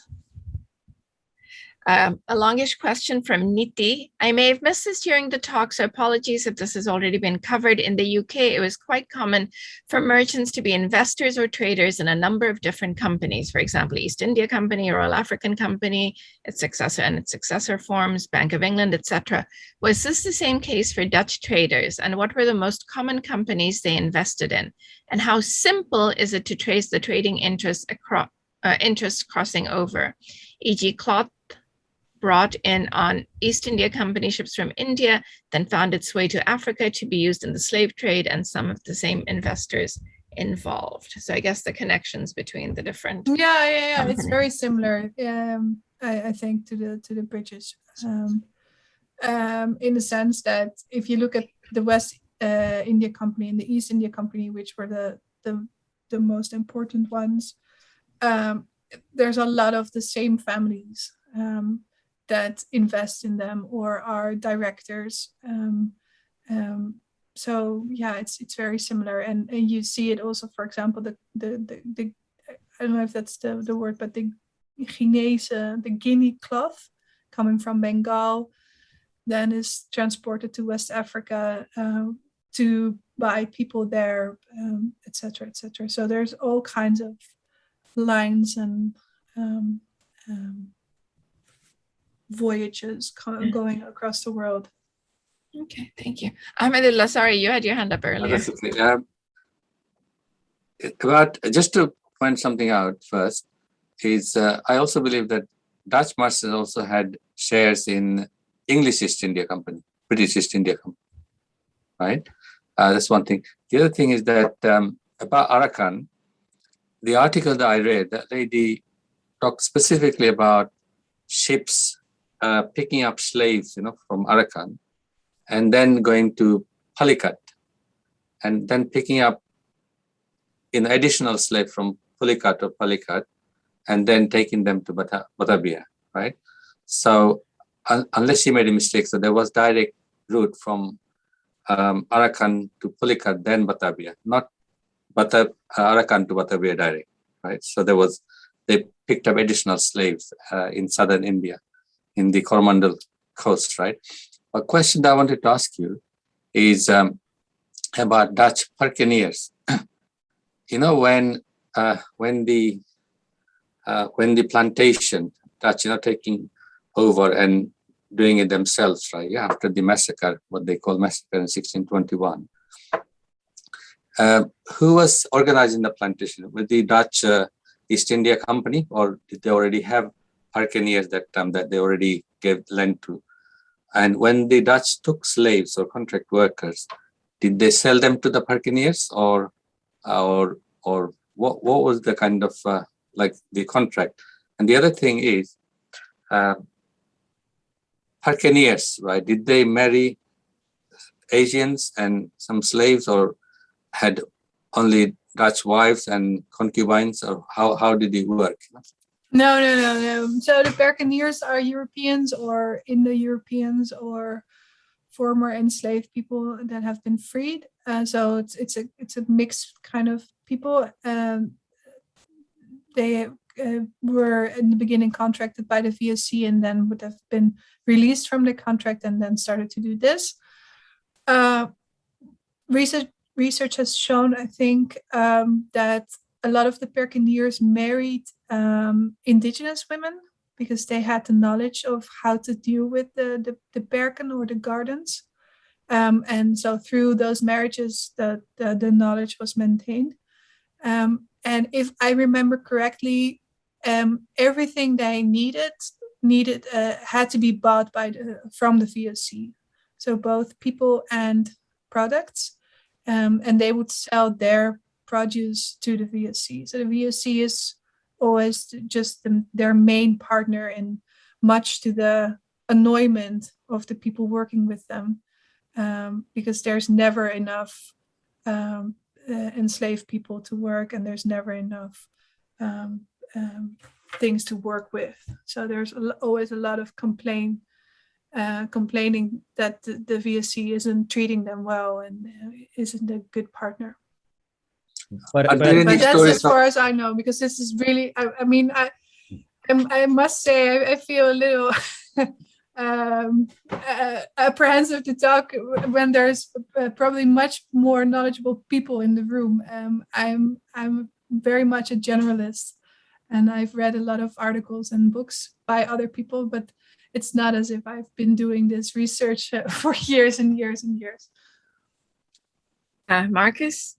Speaker 1: a longish question from Niti. I may have missed this during the talk, so apologies if this has already been covered. In the UK, it was quite common for merchants to be investors or traders in a number of different companies. For example, East India Company, Royal African Company, its successor forms, Bank of England, etc. Was this the same case for Dutch traders? And what were the most common companies they invested in? And how simple is it to trace the trading interests crossing over? E.g., cloth brought in on East India Company ships from India, then found its way to Africa to be used in the slave trade, and some of the same investors involved. So I guess the connections between the different.
Speaker 2: Yeah. It's very similar. I think to the British, in the sense that if you look at the West India Company and the East India Company, which were the most important ones, there's a lot of the same families that invest in them or are directors. So yeah, it's very similar, and you see it also, for example, the I don't know if that's the word, but the Guinea cloth coming from Bengal, then is transported to West Africa to buy people there, etc., etc. So there's all kinds of lines and voyages going across the world.
Speaker 1: Okay, thank you. Ahmedullah, sorry, you had your hand up earlier.
Speaker 5: Just to point something out first, is I also believe that Dutch merchants also had shares in English East India Company, British East India Company. right? That's one thing. The other thing is that about Arakan, the article that I read, that lady talked specifically about ships picking up slaves, from Arakan, and then going to Pulicat, and then picking up an additional slave from Pulicat or Pulicat, and then taking them to Batavia, right? So unless she made a mistake, so there was direct route from Arakan to Pulicat, then Batavia, not Arakan to Batavia direct, right? So they picked up additional slaves in southern India, in the Coromandel coast, right? A question that I wanted to ask you is about Dutch Buccaneers. When the plantation Dutch, taking over and doing it themselves, right? Yeah, after the massacre, what they call massacre in 1621. Who was organizing the plantation? With the Dutch East India Company, or did they already have Buccaneers that they already gave land to? And when the Dutch took slaves or contract workers, did they sell them to the Buccaneers, or what was the kind of like the contract? And the other thing is, Buccaneers, right? Did they marry Asians and some slaves, or had only Dutch wives and concubines, or how did it work?
Speaker 2: No. So the Buccaneers are Europeans or Indo-Europeans or former enslaved people that have been freed. So it's a mixed kind of people. They were in the beginning contracted by the VOC and then would have been released from the contract and then started to do this. Research has shown, I think, that a lot of the Buccaneers married indigenous women because they had the knowledge of how to deal with the berken or the gardens. And so through those marriages, the knowledge was maintained. And if I remember correctly, everything they needed had to be bought from the VOC. So both people and products, and they would sell their produce to the VOC. So the VOC is always just their main partner, and much to the annoyment of the people working with them, because there's never enough enslaved people to work, and there's never enough things to work with. So there's always a lot of complaining that the VOC isn't treating them well and isn't a good partner.
Speaker 3: But
Speaker 2: that's as far as I know, because this is really, I must say, I feel a little apprehensive to talk when there's probably much more knowledgeable people in the room. I'm very much a generalist, and I've read a lot of articles and books by other people, but it's not as if I've been doing this research for years and years and years.
Speaker 1: Marcus?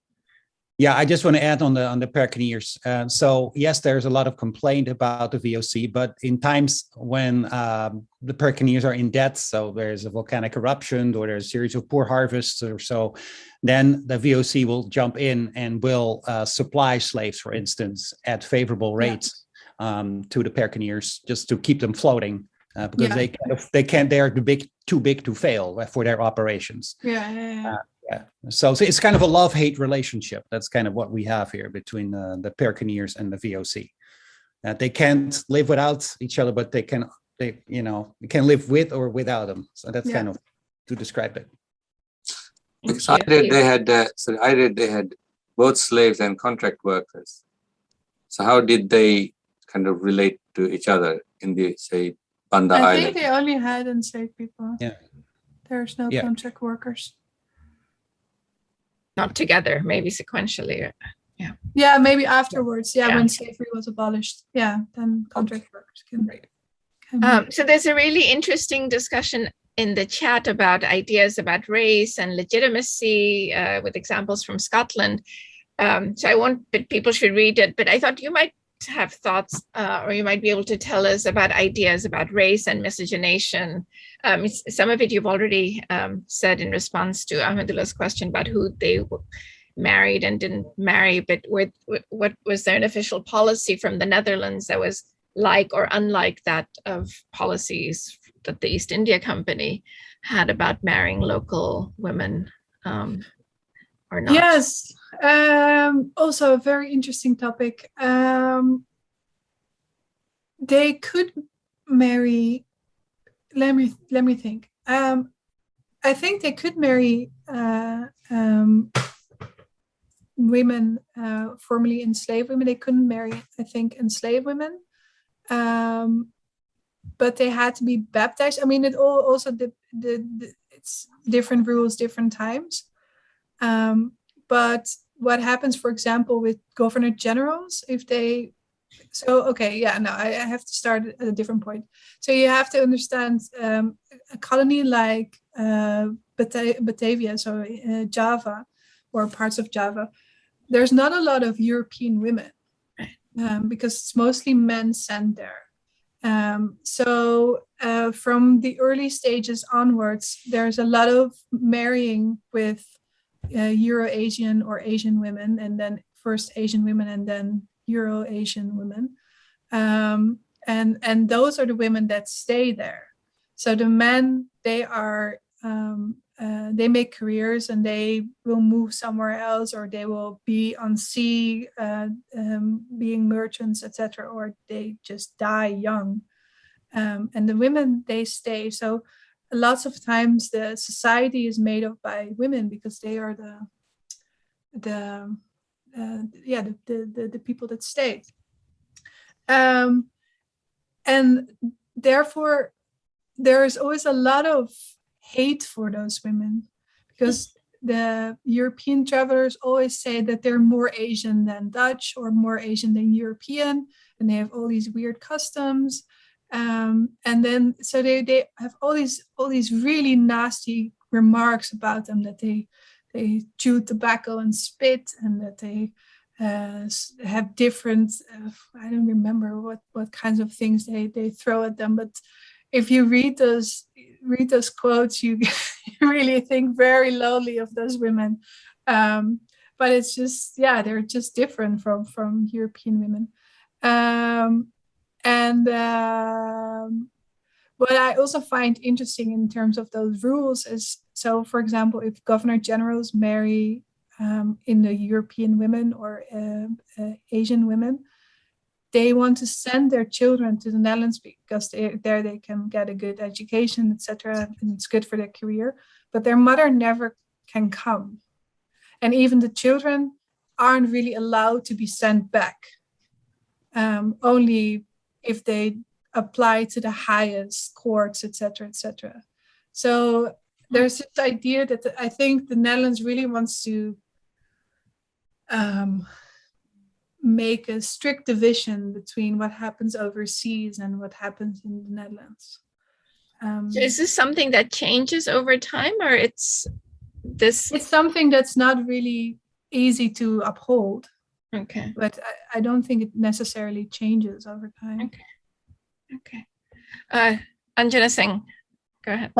Speaker 3: Yeah, I just want to add on the Buccaneers. So yes, there's a lot of complaint about the VOC, but in times when the Buccaneers are in debt, so there's a volcanic eruption or there's a series of poor harvests or so, then the VOC will jump in and will supply slaves, for instance, at favorable rates to the Buccaneers, just to keep them floating, because they are too big to fail for their operations. So it's kind of a love-hate relationship. That's kind of what we have here between the Buccaneers and the VOC. They can't live without each other, but they can live with or without them. So that's kind of to describe it.
Speaker 5: Because I read they had both slaves and contract workers. So how did they kind of relate to each other in the, say, Banda Island?
Speaker 2: I think they only had enslaved people.
Speaker 3: Yeah.
Speaker 2: There's no contract workers.
Speaker 1: Not together, maybe sequentially.
Speaker 2: Yeah, maybe afterwards. When slavery was abolished. Then contract workers can.
Speaker 1: So there's a really interesting discussion in the chat about ideas about race and legitimacy, with examples from Scotland. So I want, but people should read it. But I thought you might have thoughts, or you might be able to tell us about ideas about race and miscegenation. Some of it you've already said in response to Ahmedullah's question about who they married and didn't marry, but what was there an official policy from the Netherlands that was like or unlike that of policies that the East India Company had about marrying local women, or not?
Speaker 2: Yes, also a very interesting topic. They could marry, let me think. I think they could marry women, formerly enslaved women. They couldn't marry, I think, enslaved women. But they had to be baptized. I mean, it all also it's different rules, different times. But what happens, for example, with governor generals, if they, I have to start at a different point. So you have to understand a colony like Batavia, so Java, or parts of Java, there's not a lot of European women because it's mostly men sent there. From the early stages onwards, there's a lot of marrying with Euro-Asian or Asian women, and then first Asian women and then Euro-Asian women. And those are the women that stay there. So the men, they are, they make careers and they will move somewhere else, or they will be on sea, being merchants, etc., or they just die young. And the women, they stay. So lots of times the society is made up by women because they are the people that stay. And therefore, there is always a lot of hate for those women because the European travelers always say that they're more Asian than Dutch or more Asian than European, and they have all these weird customs. And then so they have all these really nasty remarks about them, that they chew tobacco and spit, and that they have different I don't remember what kinds of things they throw at them, but if you read those quotes, you really think very lowly of those women. But it's just, they're just different from European women. What I also find interesting in terms of those rules is, so for example, if governor generals marry Indo-European women or Asian women, they want to send their children to the Netherlands because there they can get a good education, etc., and it's good for their career. But their mother never can come, and even the children aren't really allowed to be sent back. Only if they apply to the highest courts, etc., etc. So there's this idea that I think the Netherlands really wants to make a strict division between what happens overseas and what happens in the Netherlands.
Speaker 1: So is this something that changes over time, or it's
Speaker 2: something that's not really easy to uphold?
Speaker 1: Okay.
Speaker 2: But I don't think it necessarily changes over time.
Speaker 1: Okay. Anjana Singh, go ahead.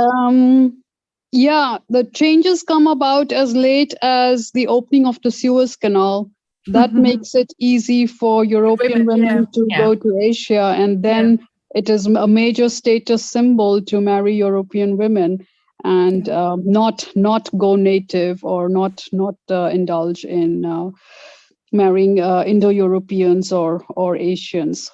Speaker 8: The changes come about as late as the opening of the Suez Canal. That makes it easy for European women to go to Asia, and then it is a major status symbol to marry European women and not go native or not indulge in marrying Indo-Europeans or Asians.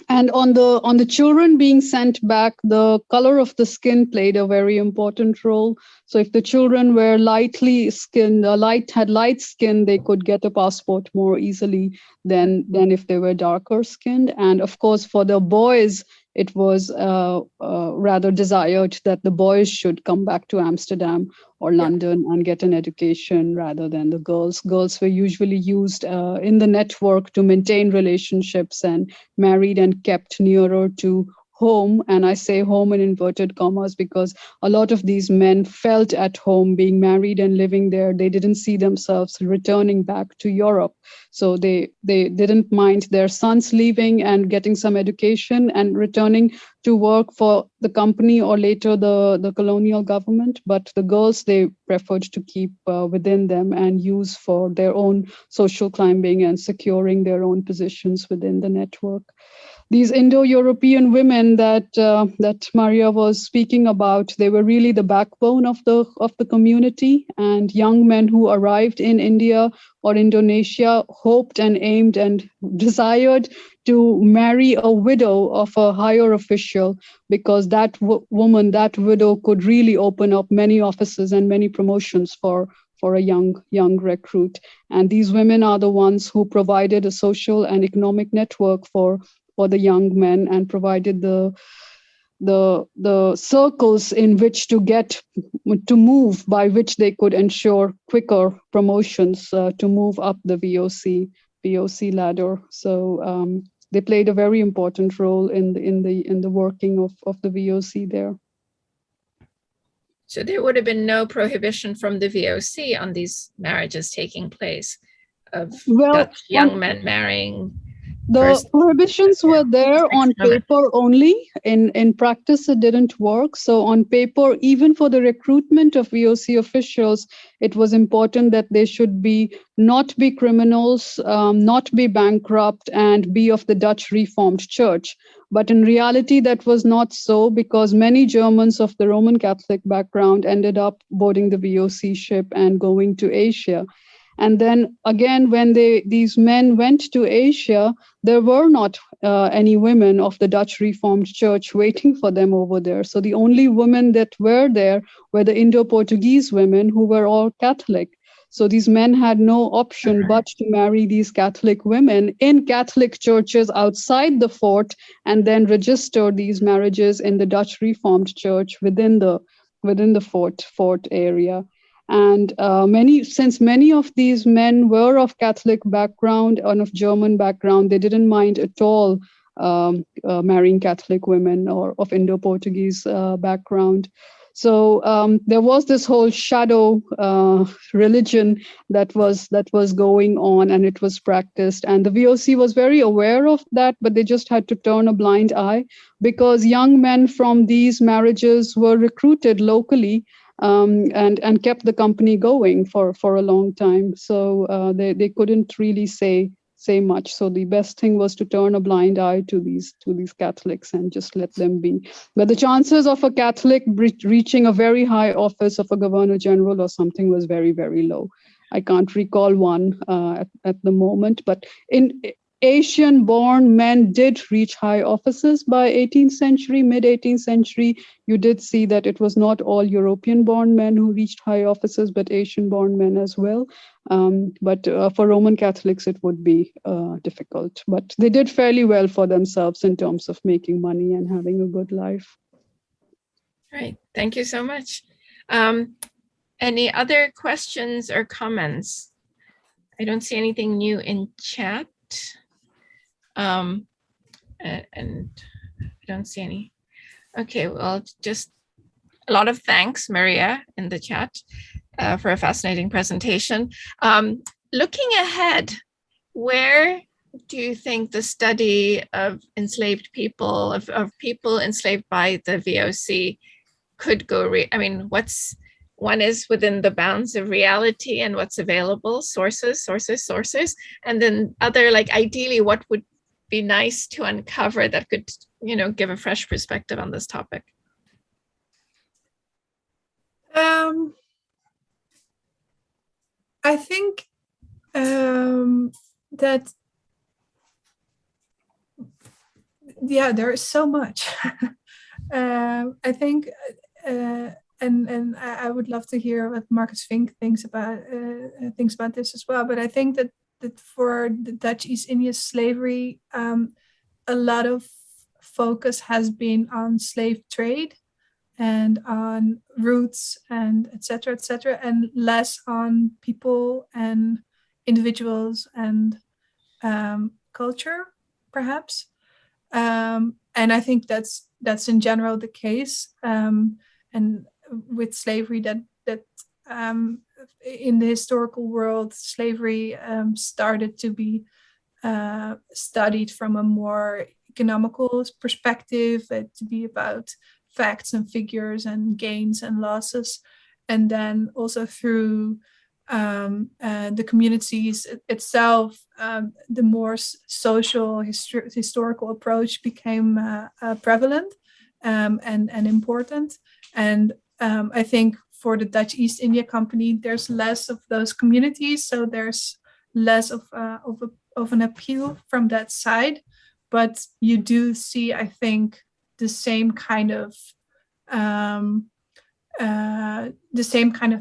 Speaker 8: And on the children being sent back, the color of the skin played a very important role. So if the children were lightly skinned, had light skin, they could get a passport more easily than if they were darker skinned. And of course, for the boys, it was rather desired that the boys should come back to Amsterdam or London and get an education rather than the girls. Girls were usually used in the network to maintain relationships and married and kept nearer to home, and I say home in inverted commas because a lot of these men felt at home being married and living there. They didn't see themselves returning back to Europe. So they didn't mind their sons leaving and getting some education and returning to work for the company or later the colonial government. But the girls, they preferred to keep within them and use for their own social climbing and securing their own positions within the network. These Indo-European women that Maria was speaking about, they were really the backbone of the community, and young men who arrived in India or Indonesia hoped and aimed and desired to marry a widow of a higher official, because that woman, that widow, could really open up many offices and many promotions for a young recruit. And these women are the ones who provided a social and economic network for the young men and provided the circles in which to move, by which they could ensure quicker promotions to move up the VOC ladder. So they played a very important role in the working of the VOC there.
Speaker 1: So there would have been no prohibition from the VOC on these marriages taking place of Dutch young men marrying.
Speaker 8: The prohibitions were there on paper only. In practice, it didn't work. So on paper, even for the recruitment of VOC officials, it was important that they should not be criminals, not be bankrupt, and be of the Dutch Reformed Church. But in reality, that was not so, because many Germans of the Roman Catholic background ended up boarding the VOC ship and going to Asia. And then again, when these men went to Asia, there were not any women of the Dutch Reformed Church waiting for them over there. So the only women that were there were the Indo-Portuguese women, who were all Catholic. So these men had no option but to marry these Catholic women in Catholic churches outside the fort, and then register these marriages in the Dutch Reformed Church within the fort area. And since many of these men were of Catholic background and of German background, they didn't mind at all marrying Catholic women or of Indo-Portuguese background. So there was this whole shadow religion that was going on, and it was practiced. And the VOC was very aware of that, but they just had to turn a blind eye, because young men from these marriages were recruited locally and kept the company going for a long time. So they couldn't really say much. So the best thing was to turn a blind eye to these Catholics and just let them be. But the chances of a Catholic reaching a very high office of a governor general or something was very, very low. I can't recall one at the moment, but in Asian-born men did reach high offices by 18th century, mid-18th century. You did see that it was not all European-born men who reached high offices, but Asian-born men as well. But for Roman Catholics, it would be difficult. But they did fairly well for themselves in terms of making money and having a good life.
Speaker 1: Right. Thank you so much. Any other questions or comments? I don't see anything new in chat. And I don't see any. Okay, well, just a lot of thanks, Maria, in the chat for a fascinating presentation. Looking ahead, where do you think the study of enslaved people, of people enslaved by the VOC could go? I mean, one is within the bounds of reality and what's available, sources, and then other, like, ideally, what would be nice to uncover that could, give a fresh perspective on this topic?
Speaker 2: I think that, there is so much. I think, and I would love to hear what Marcus Fink thinks about this as well. But I think that for the Dutch East India slavery, a lot of focus has been on slave trade and on roots and et cetera, and less on people and individuals and culture, perhaps. I think that's in general the case. And with slavery, that in the historical world, slavery started to be studied from a more economical perspective, to be about facts and figures and gains and losses, and then also through the communities itself, the more social historical approach became prevalent and important. And I think for the Dutch East India Company, there's less of those communities, so there's less of an appeal from that side. But you do see, I think, the same kind of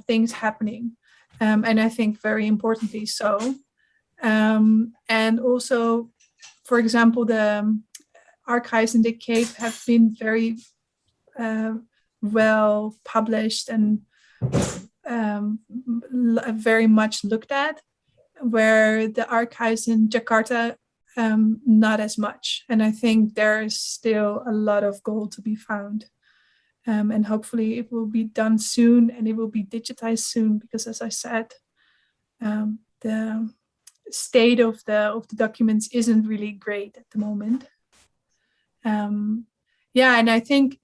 Speaker 2: things happening, and I think very importantly so. And also, for example, the archives in the Cape have been very well published and very much looked at, where the archives in Jakarta not as much. And I think there's still a lot of gold to be found. And hopefully it will be done soon, and it will be digitized soon, because as I said, the state of the documents isn't really great at the moment. And I think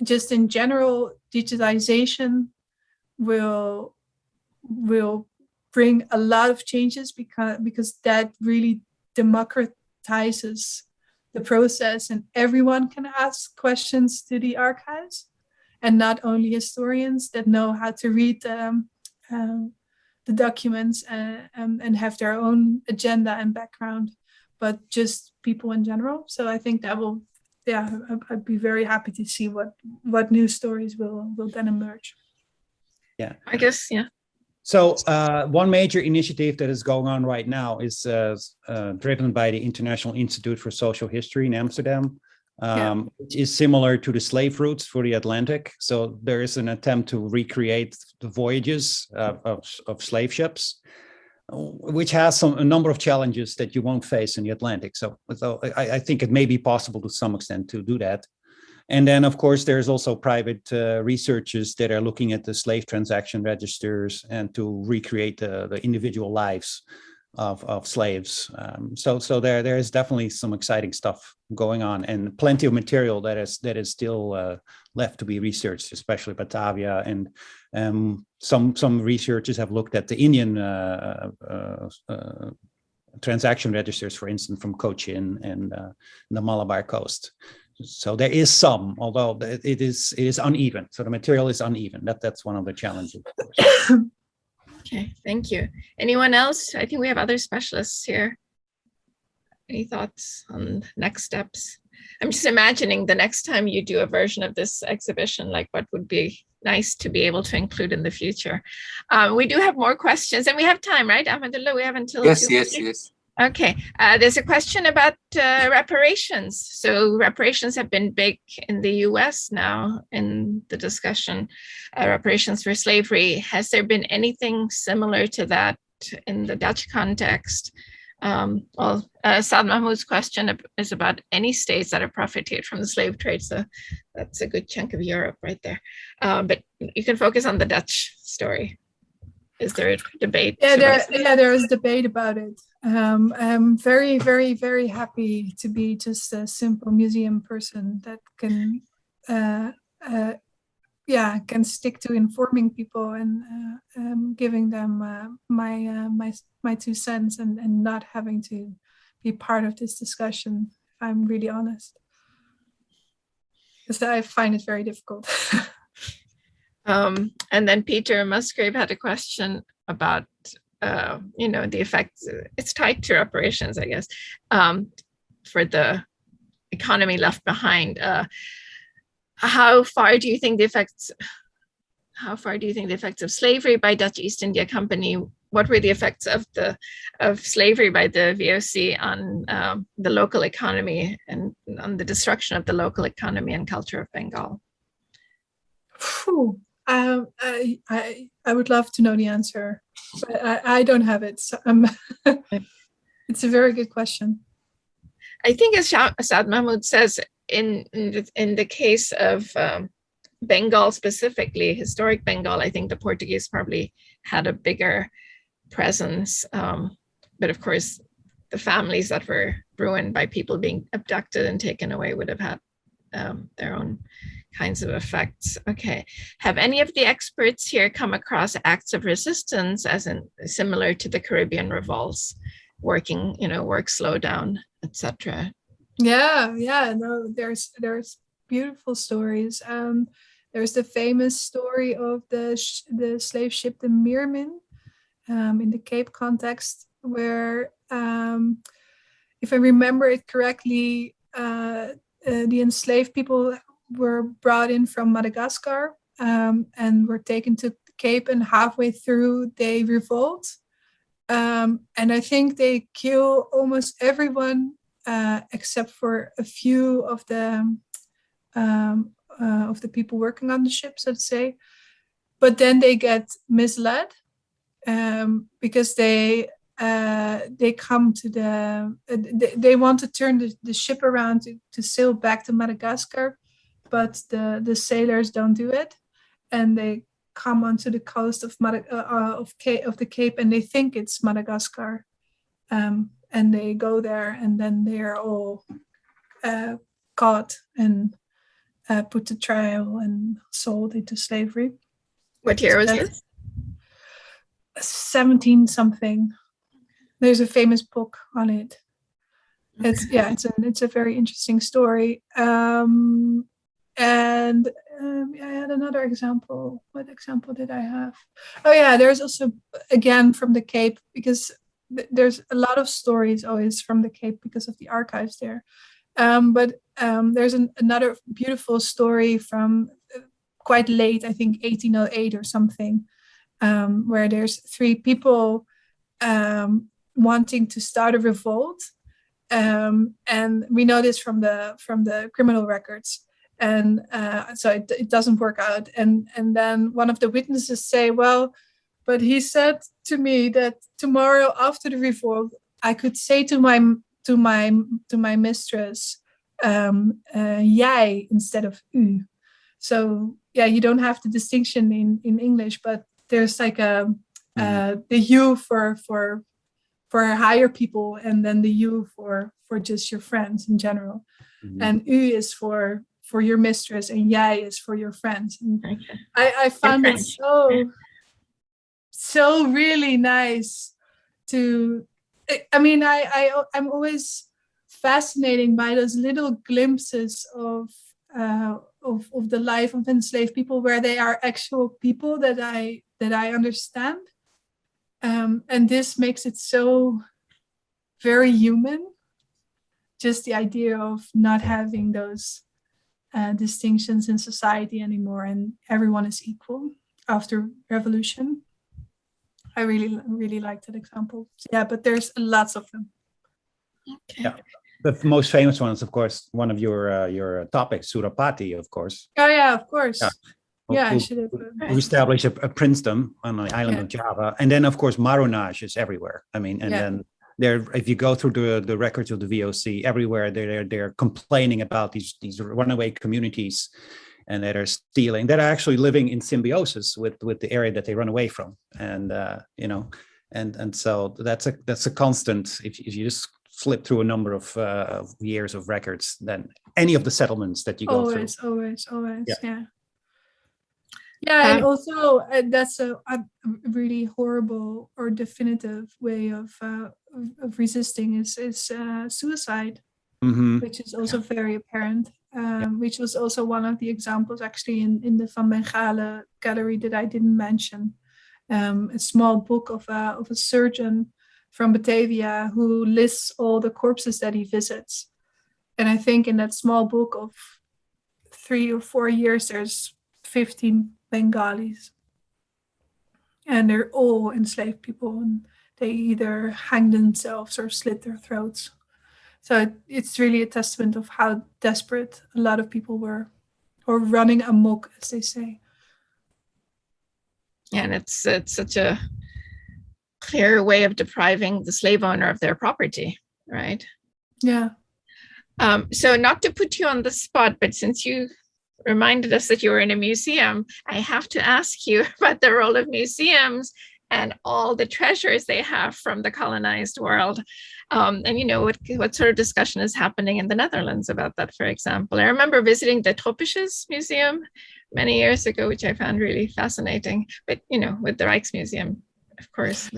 Speaker 2: just in general, digitization will bring a lot of changes, because that really democratizes the process, and everyone can ask questions to the archives, and not only historians that know how to read the documents and have their own agenda and background, but just people in general. So I think that will, I'd be very happy to see what new stories will then emerge.
Speaker 3: Yeah,
Speaker 1: I guess, yeah.
Speaker 3: So one major initiative that is going on right now is driven by the International Institute for Social History in Amsterdam, which is similar to the slave routes for the Atlantic. So there is an attempt to recreate the voyages of slave ships, which has a number of challenges that you won't face in the Atlantic. So I think it may be possible to some extent to do that. And then, of course, there's also private researchers that are looking at the slave transaction registers and to recreate the individual lives of slaves. So there is definitely some exciting stuff going on, and plenty of material that is still left to be researched, especially Batavia. And some researchers have looked at the Indian transaction registers, for instance, from Cochin and the Malabar coast. So there is some, although it is uneven. So the material is uneven. That's one of the challenges.
Speaker 1: Okay, thank you. Anyone else? I think we have other specialists here. Any thoughts on next steps? I'm just imagining the next time you do a version of this exhibition, like what would be nice to be able to include in the future. We do have more questions, and we have time, right, Ahmadullah? We have until
Speaker 5: Yes.
Speaker 1: Okay, there's a question about reparations. So reparations have been big in the US now in the discussion, reparations for slavery. Has there been anything similar to that in the Dutch context? Saad Mahmoud's question is about any states that have profited from the slave trade. So that's a good chunk of Europe right there. But you can focus on the Dutch story. Is there a debate?
Speaker 2: There is debate about it. I'm very, very, very happy to be just a simple museum person that can stick to informing people and giving them my 2 cents and not having to be part of this discussion, if I'm really honest. Because I find it very difficult.
Speaker 1: And then Peter Musgrave had a question about, the effects. It's tied to reparations, I guess, for the economy left behind. How far do you think the effects of slavery by Dutch East India Company? What were the effects of slavery by the VOC on the local economy and on the destruction of the local economy and culture of Bengal?
Speaker 2: I would love to know the answer, but I don't have it. So it's a very good question.
Speaker 1: I think as Asad Mahmoud says, in the case of Bengal specifically, historic Bengal, I think the Portuguese probably had a bigger presence. But of course, the families that were ruined by people being abducted and taken away would have had their own kinds of effects. Okay. Have any of the experts here come across acts of resistance as in similar to the Caribbean revolts, working, work slowdown, etc.?
Speaker 2: Yeah. No, there's beautiful stories. There's the famous story of the slave ship, the Mirmin, in the Cape context, where, if I remember it correctly, the enslaved people were brought in from Madagascar and were taken to the Cape, and halfway through they revolt. And I think they kill almost everyone except for a few of the people working on the ships, let's say. But then they get misled because they come to they want to turn the ship around to sail back to Madagascar, but the sailors don't do it, and they come onto the coast of the Cape, and they think it's Madagascar, and they go there, and then they are all caught and put to trial and sold into slavery.
Speaker 1: What year was this?
Speaker 2: 17 something. There's a famous book on it. It's a very interesting story. And I had another example. What example did I have? Oh yeah, there's also, again, from the Cape, because there's a lot of stories always from the Cape because of the archives there. But there's another beautiful story from quite late, I think 1808 or something, where there's 3 people wanting to start a revolt, and we know this from the criminal records, and so it doesn't work out, and then one of the witnesses say, well, but he said to me that tomorrow after the revolt I could say to my mistress jij instead of u. So yeah, you don't have the distinction in English, but there's like the you for higher people, and then the you for just your friends in general. Mm-hmm. And u is for your mistress, and jij is for your friends. And okay. I found it so really nice to, I mean, I'm always fascinated by those little glimpses of the life of enslaved people, where they are actual people that I understand. And this makes it so very human. Just the idea of not having those distinctions in society anymore, and everyone is equal after revolution. I really like that example. Yeah, but there's lots of them.
Speaker 1: Okay.
Speaker 3: Yeah. The most famous one is, of course, one of your topics, Surapati, of course.
Speaker 2: Oh yeah, of course.
Speaker 3: Yeah.
Speaker 2: I should have.
Speaker 3: Who established a princedom on the island of Java, and then of course Marronage is everywhere. I mean, and then there, if you go through the records of the VOC, everywhere they're complaining about these runaway communities, and that are stealing, that are actually living in symbiosis with the area that they run away from, and and so that's a constant. If you just flip through a number of years of records, then any of the settlements that you go through.
Speaker 2: Always, yeah. And also that's a really horrible or definitive way of resisting is suicide, mm-hmm. which is also very apparent, which was also one of the examples actually in the Van Bengalen gallery that I didn't mention. A small book of a surgeon from Batavia who lists all the corpses that he visits. And I think in that small book of 3 or 4 years, there's 15 Bengalis. And they're all enslaved people, and they either hang themselves or slit their throats. So it's really a testament of how desperate a lot of people were, or running amok, as they say.
Speaker 1: And it's such a clear way of depriving the slave owner of their property, right?
Speaker 2: Yeah.
Speaker 1: So not to put you on the spot, but since you reminded us that you were in a museum, I have to ask you about the role of museums and all the treasures they have from the colonized world. And you know, what sort of discussion is happening in the Netherlands about that, for example? I remember visiting the Toponyms Museum many years ago, which I found really fascinating, but you know, with the Rijksmuseum, of course.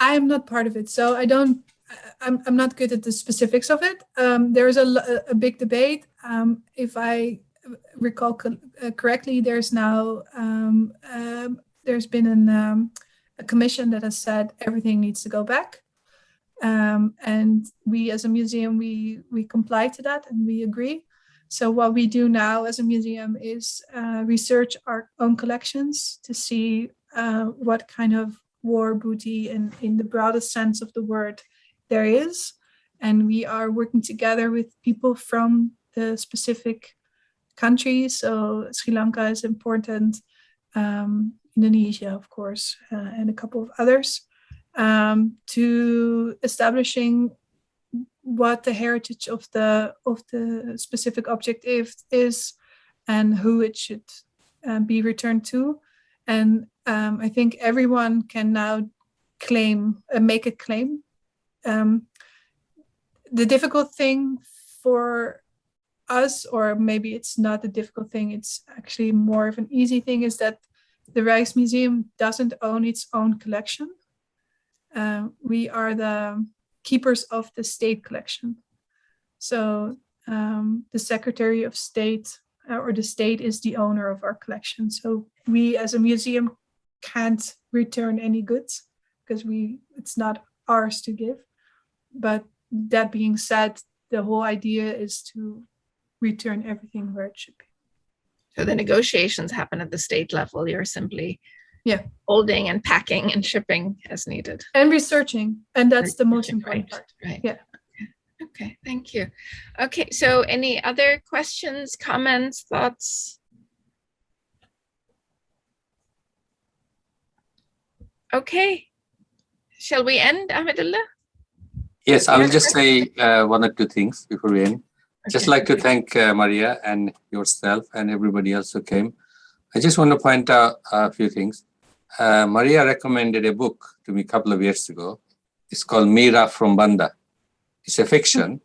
Speaker 2: I'm not part of it, so I'm not good at the specifics of it. There's a big debate. If I recall correctly, there's now there's been a commission that has said everything needs to go back, and we as a museum we comply to that and we agree. So what we do now as a museum is research our own collections to see what kind of war booty in the broadest sense of the word there is. And we are working together with people from the specific countries. So Sri Lanka is important, Indonesia, of course, and a couple of others, to establishing what the heritage of the specific object is and who it should be returned to. And I think everyone can now make a claim. The difficult thing for us, or maybe it's not a difficult thing, it's actually more of an easy thing, is that the Rijksmuseum doesn't own its own collection. We are the keepers of the state collection. So the Secretary of State or the state is the owner of our collection. So we as a museum can't return any goods because it's not ours to give. But that being said, the whole idea is to return everything where it should be.
Speaker 1: So the negotiations happen at the state level. You're simply holding and packing and shipping as needed.
Speaker 2: And researching. And that's the most important part.
Speaker 1: Right.
Speaker 2: Yeah.
Speaker 1: Okay, thank you. Okay, so any other questions, comments, thoughts? Okay, shall we end, Ahmedullah?
Speaker 5: Yes, I will just say one or two things before we end. Just like to thank Maria and yourself and everybody else who came. I just want to point out a few things. Maria recommended a book to me a couple of years ago. It's called Mira from Banda. It's a fiction.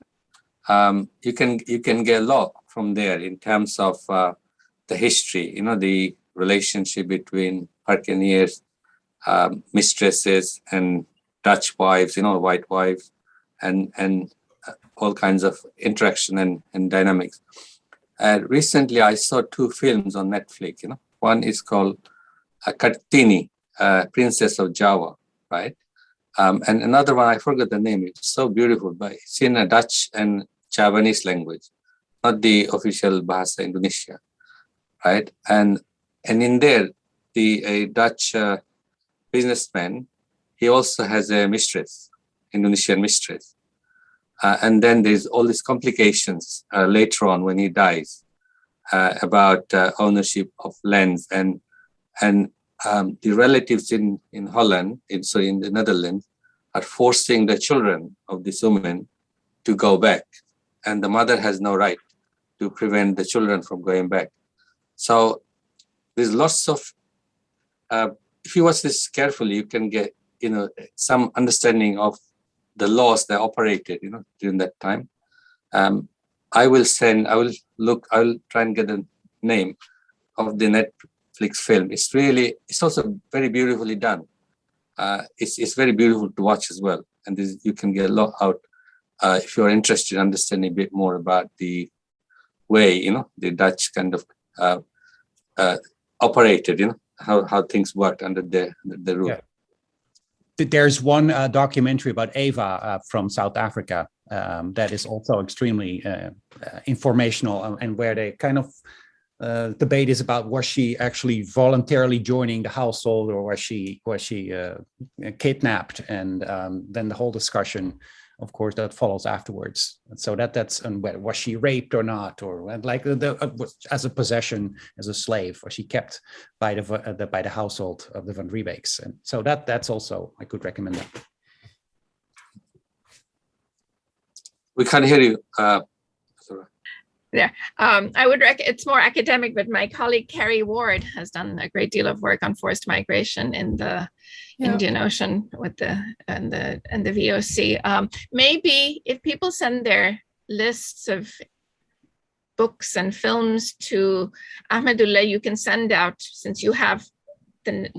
Speaker 5: You can get a lot from there in terms of the history, you know, the relationship between Buccaneers, mistresses and Dutch wives, you know, white wives, and all kinds of interaction and dynamics. Recently, I saw two films on Netflix. You know, one is called Kartini, Princess of Java, right? And another one, I forgot the name. It's so beautiful, but it's in a Dutch and Javanese language, not the official Bahasa Indonesia, right? And in there, a Dutch businessman, he also has a mistress, Indonesian mistress. And then there's all these complications later on when he dies about ownership of lands and the relatives in Holland, in the Netherlands, are forcing the children of this woman to go back, and the mother has no right to prevent the children from going back. So there's lots of if you watch this carefully, you can get some understanding of the laws that operated during that time. I will try and get a name of the Netflix film. It's also very beautifully done. It's very beautiful to watch as well, and you can get a lot out if you're interested in understanding a bit more about the way the Dutch kind of operated, how things worked under the rule. Yeah.
Speaker 3: There's one documentary about Eva from South Africa that is also extremely informational, and where they kind of debate is about, was she actually voluntarily joining the household, or was she kidnapped, and then the whole discussion, of course, that follows afterwards. So that's and was she raped or not, or like as a possession, as a slave, was she kept by the household of the Van Riebeeks? And so that's also, I could recommend that.
Speaker 5: We can't hear you.
Speaker 1: I would it's more academic, but my colleague Carrie Ward has done a great deal of work on forced migration in the Indian Ocean with the VOC. Maybe if people send their lists of books and films to Ahmedullah, you can send out, since you have the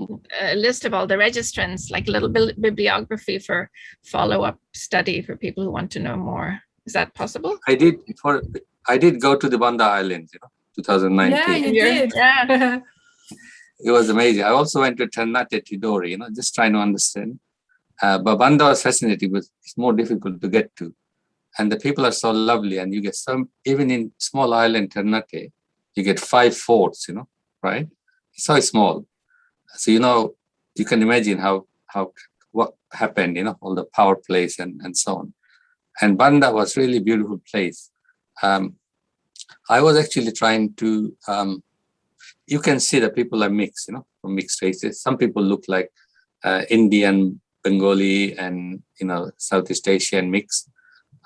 Speaker 1: list of all the registrants, like a little bibliography for follow-up study for people who want to know more. Is that possible?
Speaker 5: I did go to the Banda Islands, 2019.
Speaker 2: Yeah, you did.
Speaker 1: Yeah.
Speaker 5: It was amazing. I also went to Ternate Tidori, just trying to understand. But Banda was fascinating, but it's more difficult to get to. And the people are so lovely, and you get even in small island Ternate, you get 5 forts, right? It's so small. So, you can imagine what happened, all the power plays and so on. And Banda was really a beautiful place. I was actually trying to, you can see that people are mixed, from mixed races. Some people look like Indian, Bengali, and, Southeast Asian mix.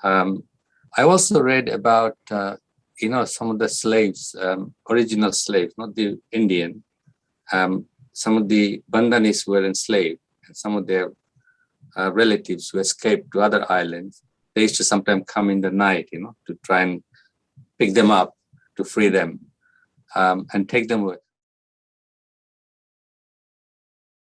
Speaker 5: I also read about, some of the slaves, original slaves, not the Indian. Some of the Bandanis were enslaved, and some of their relatives who escaped to other islands. They used to sometimes come in the night, to try and pick them up, to free them, and take them away.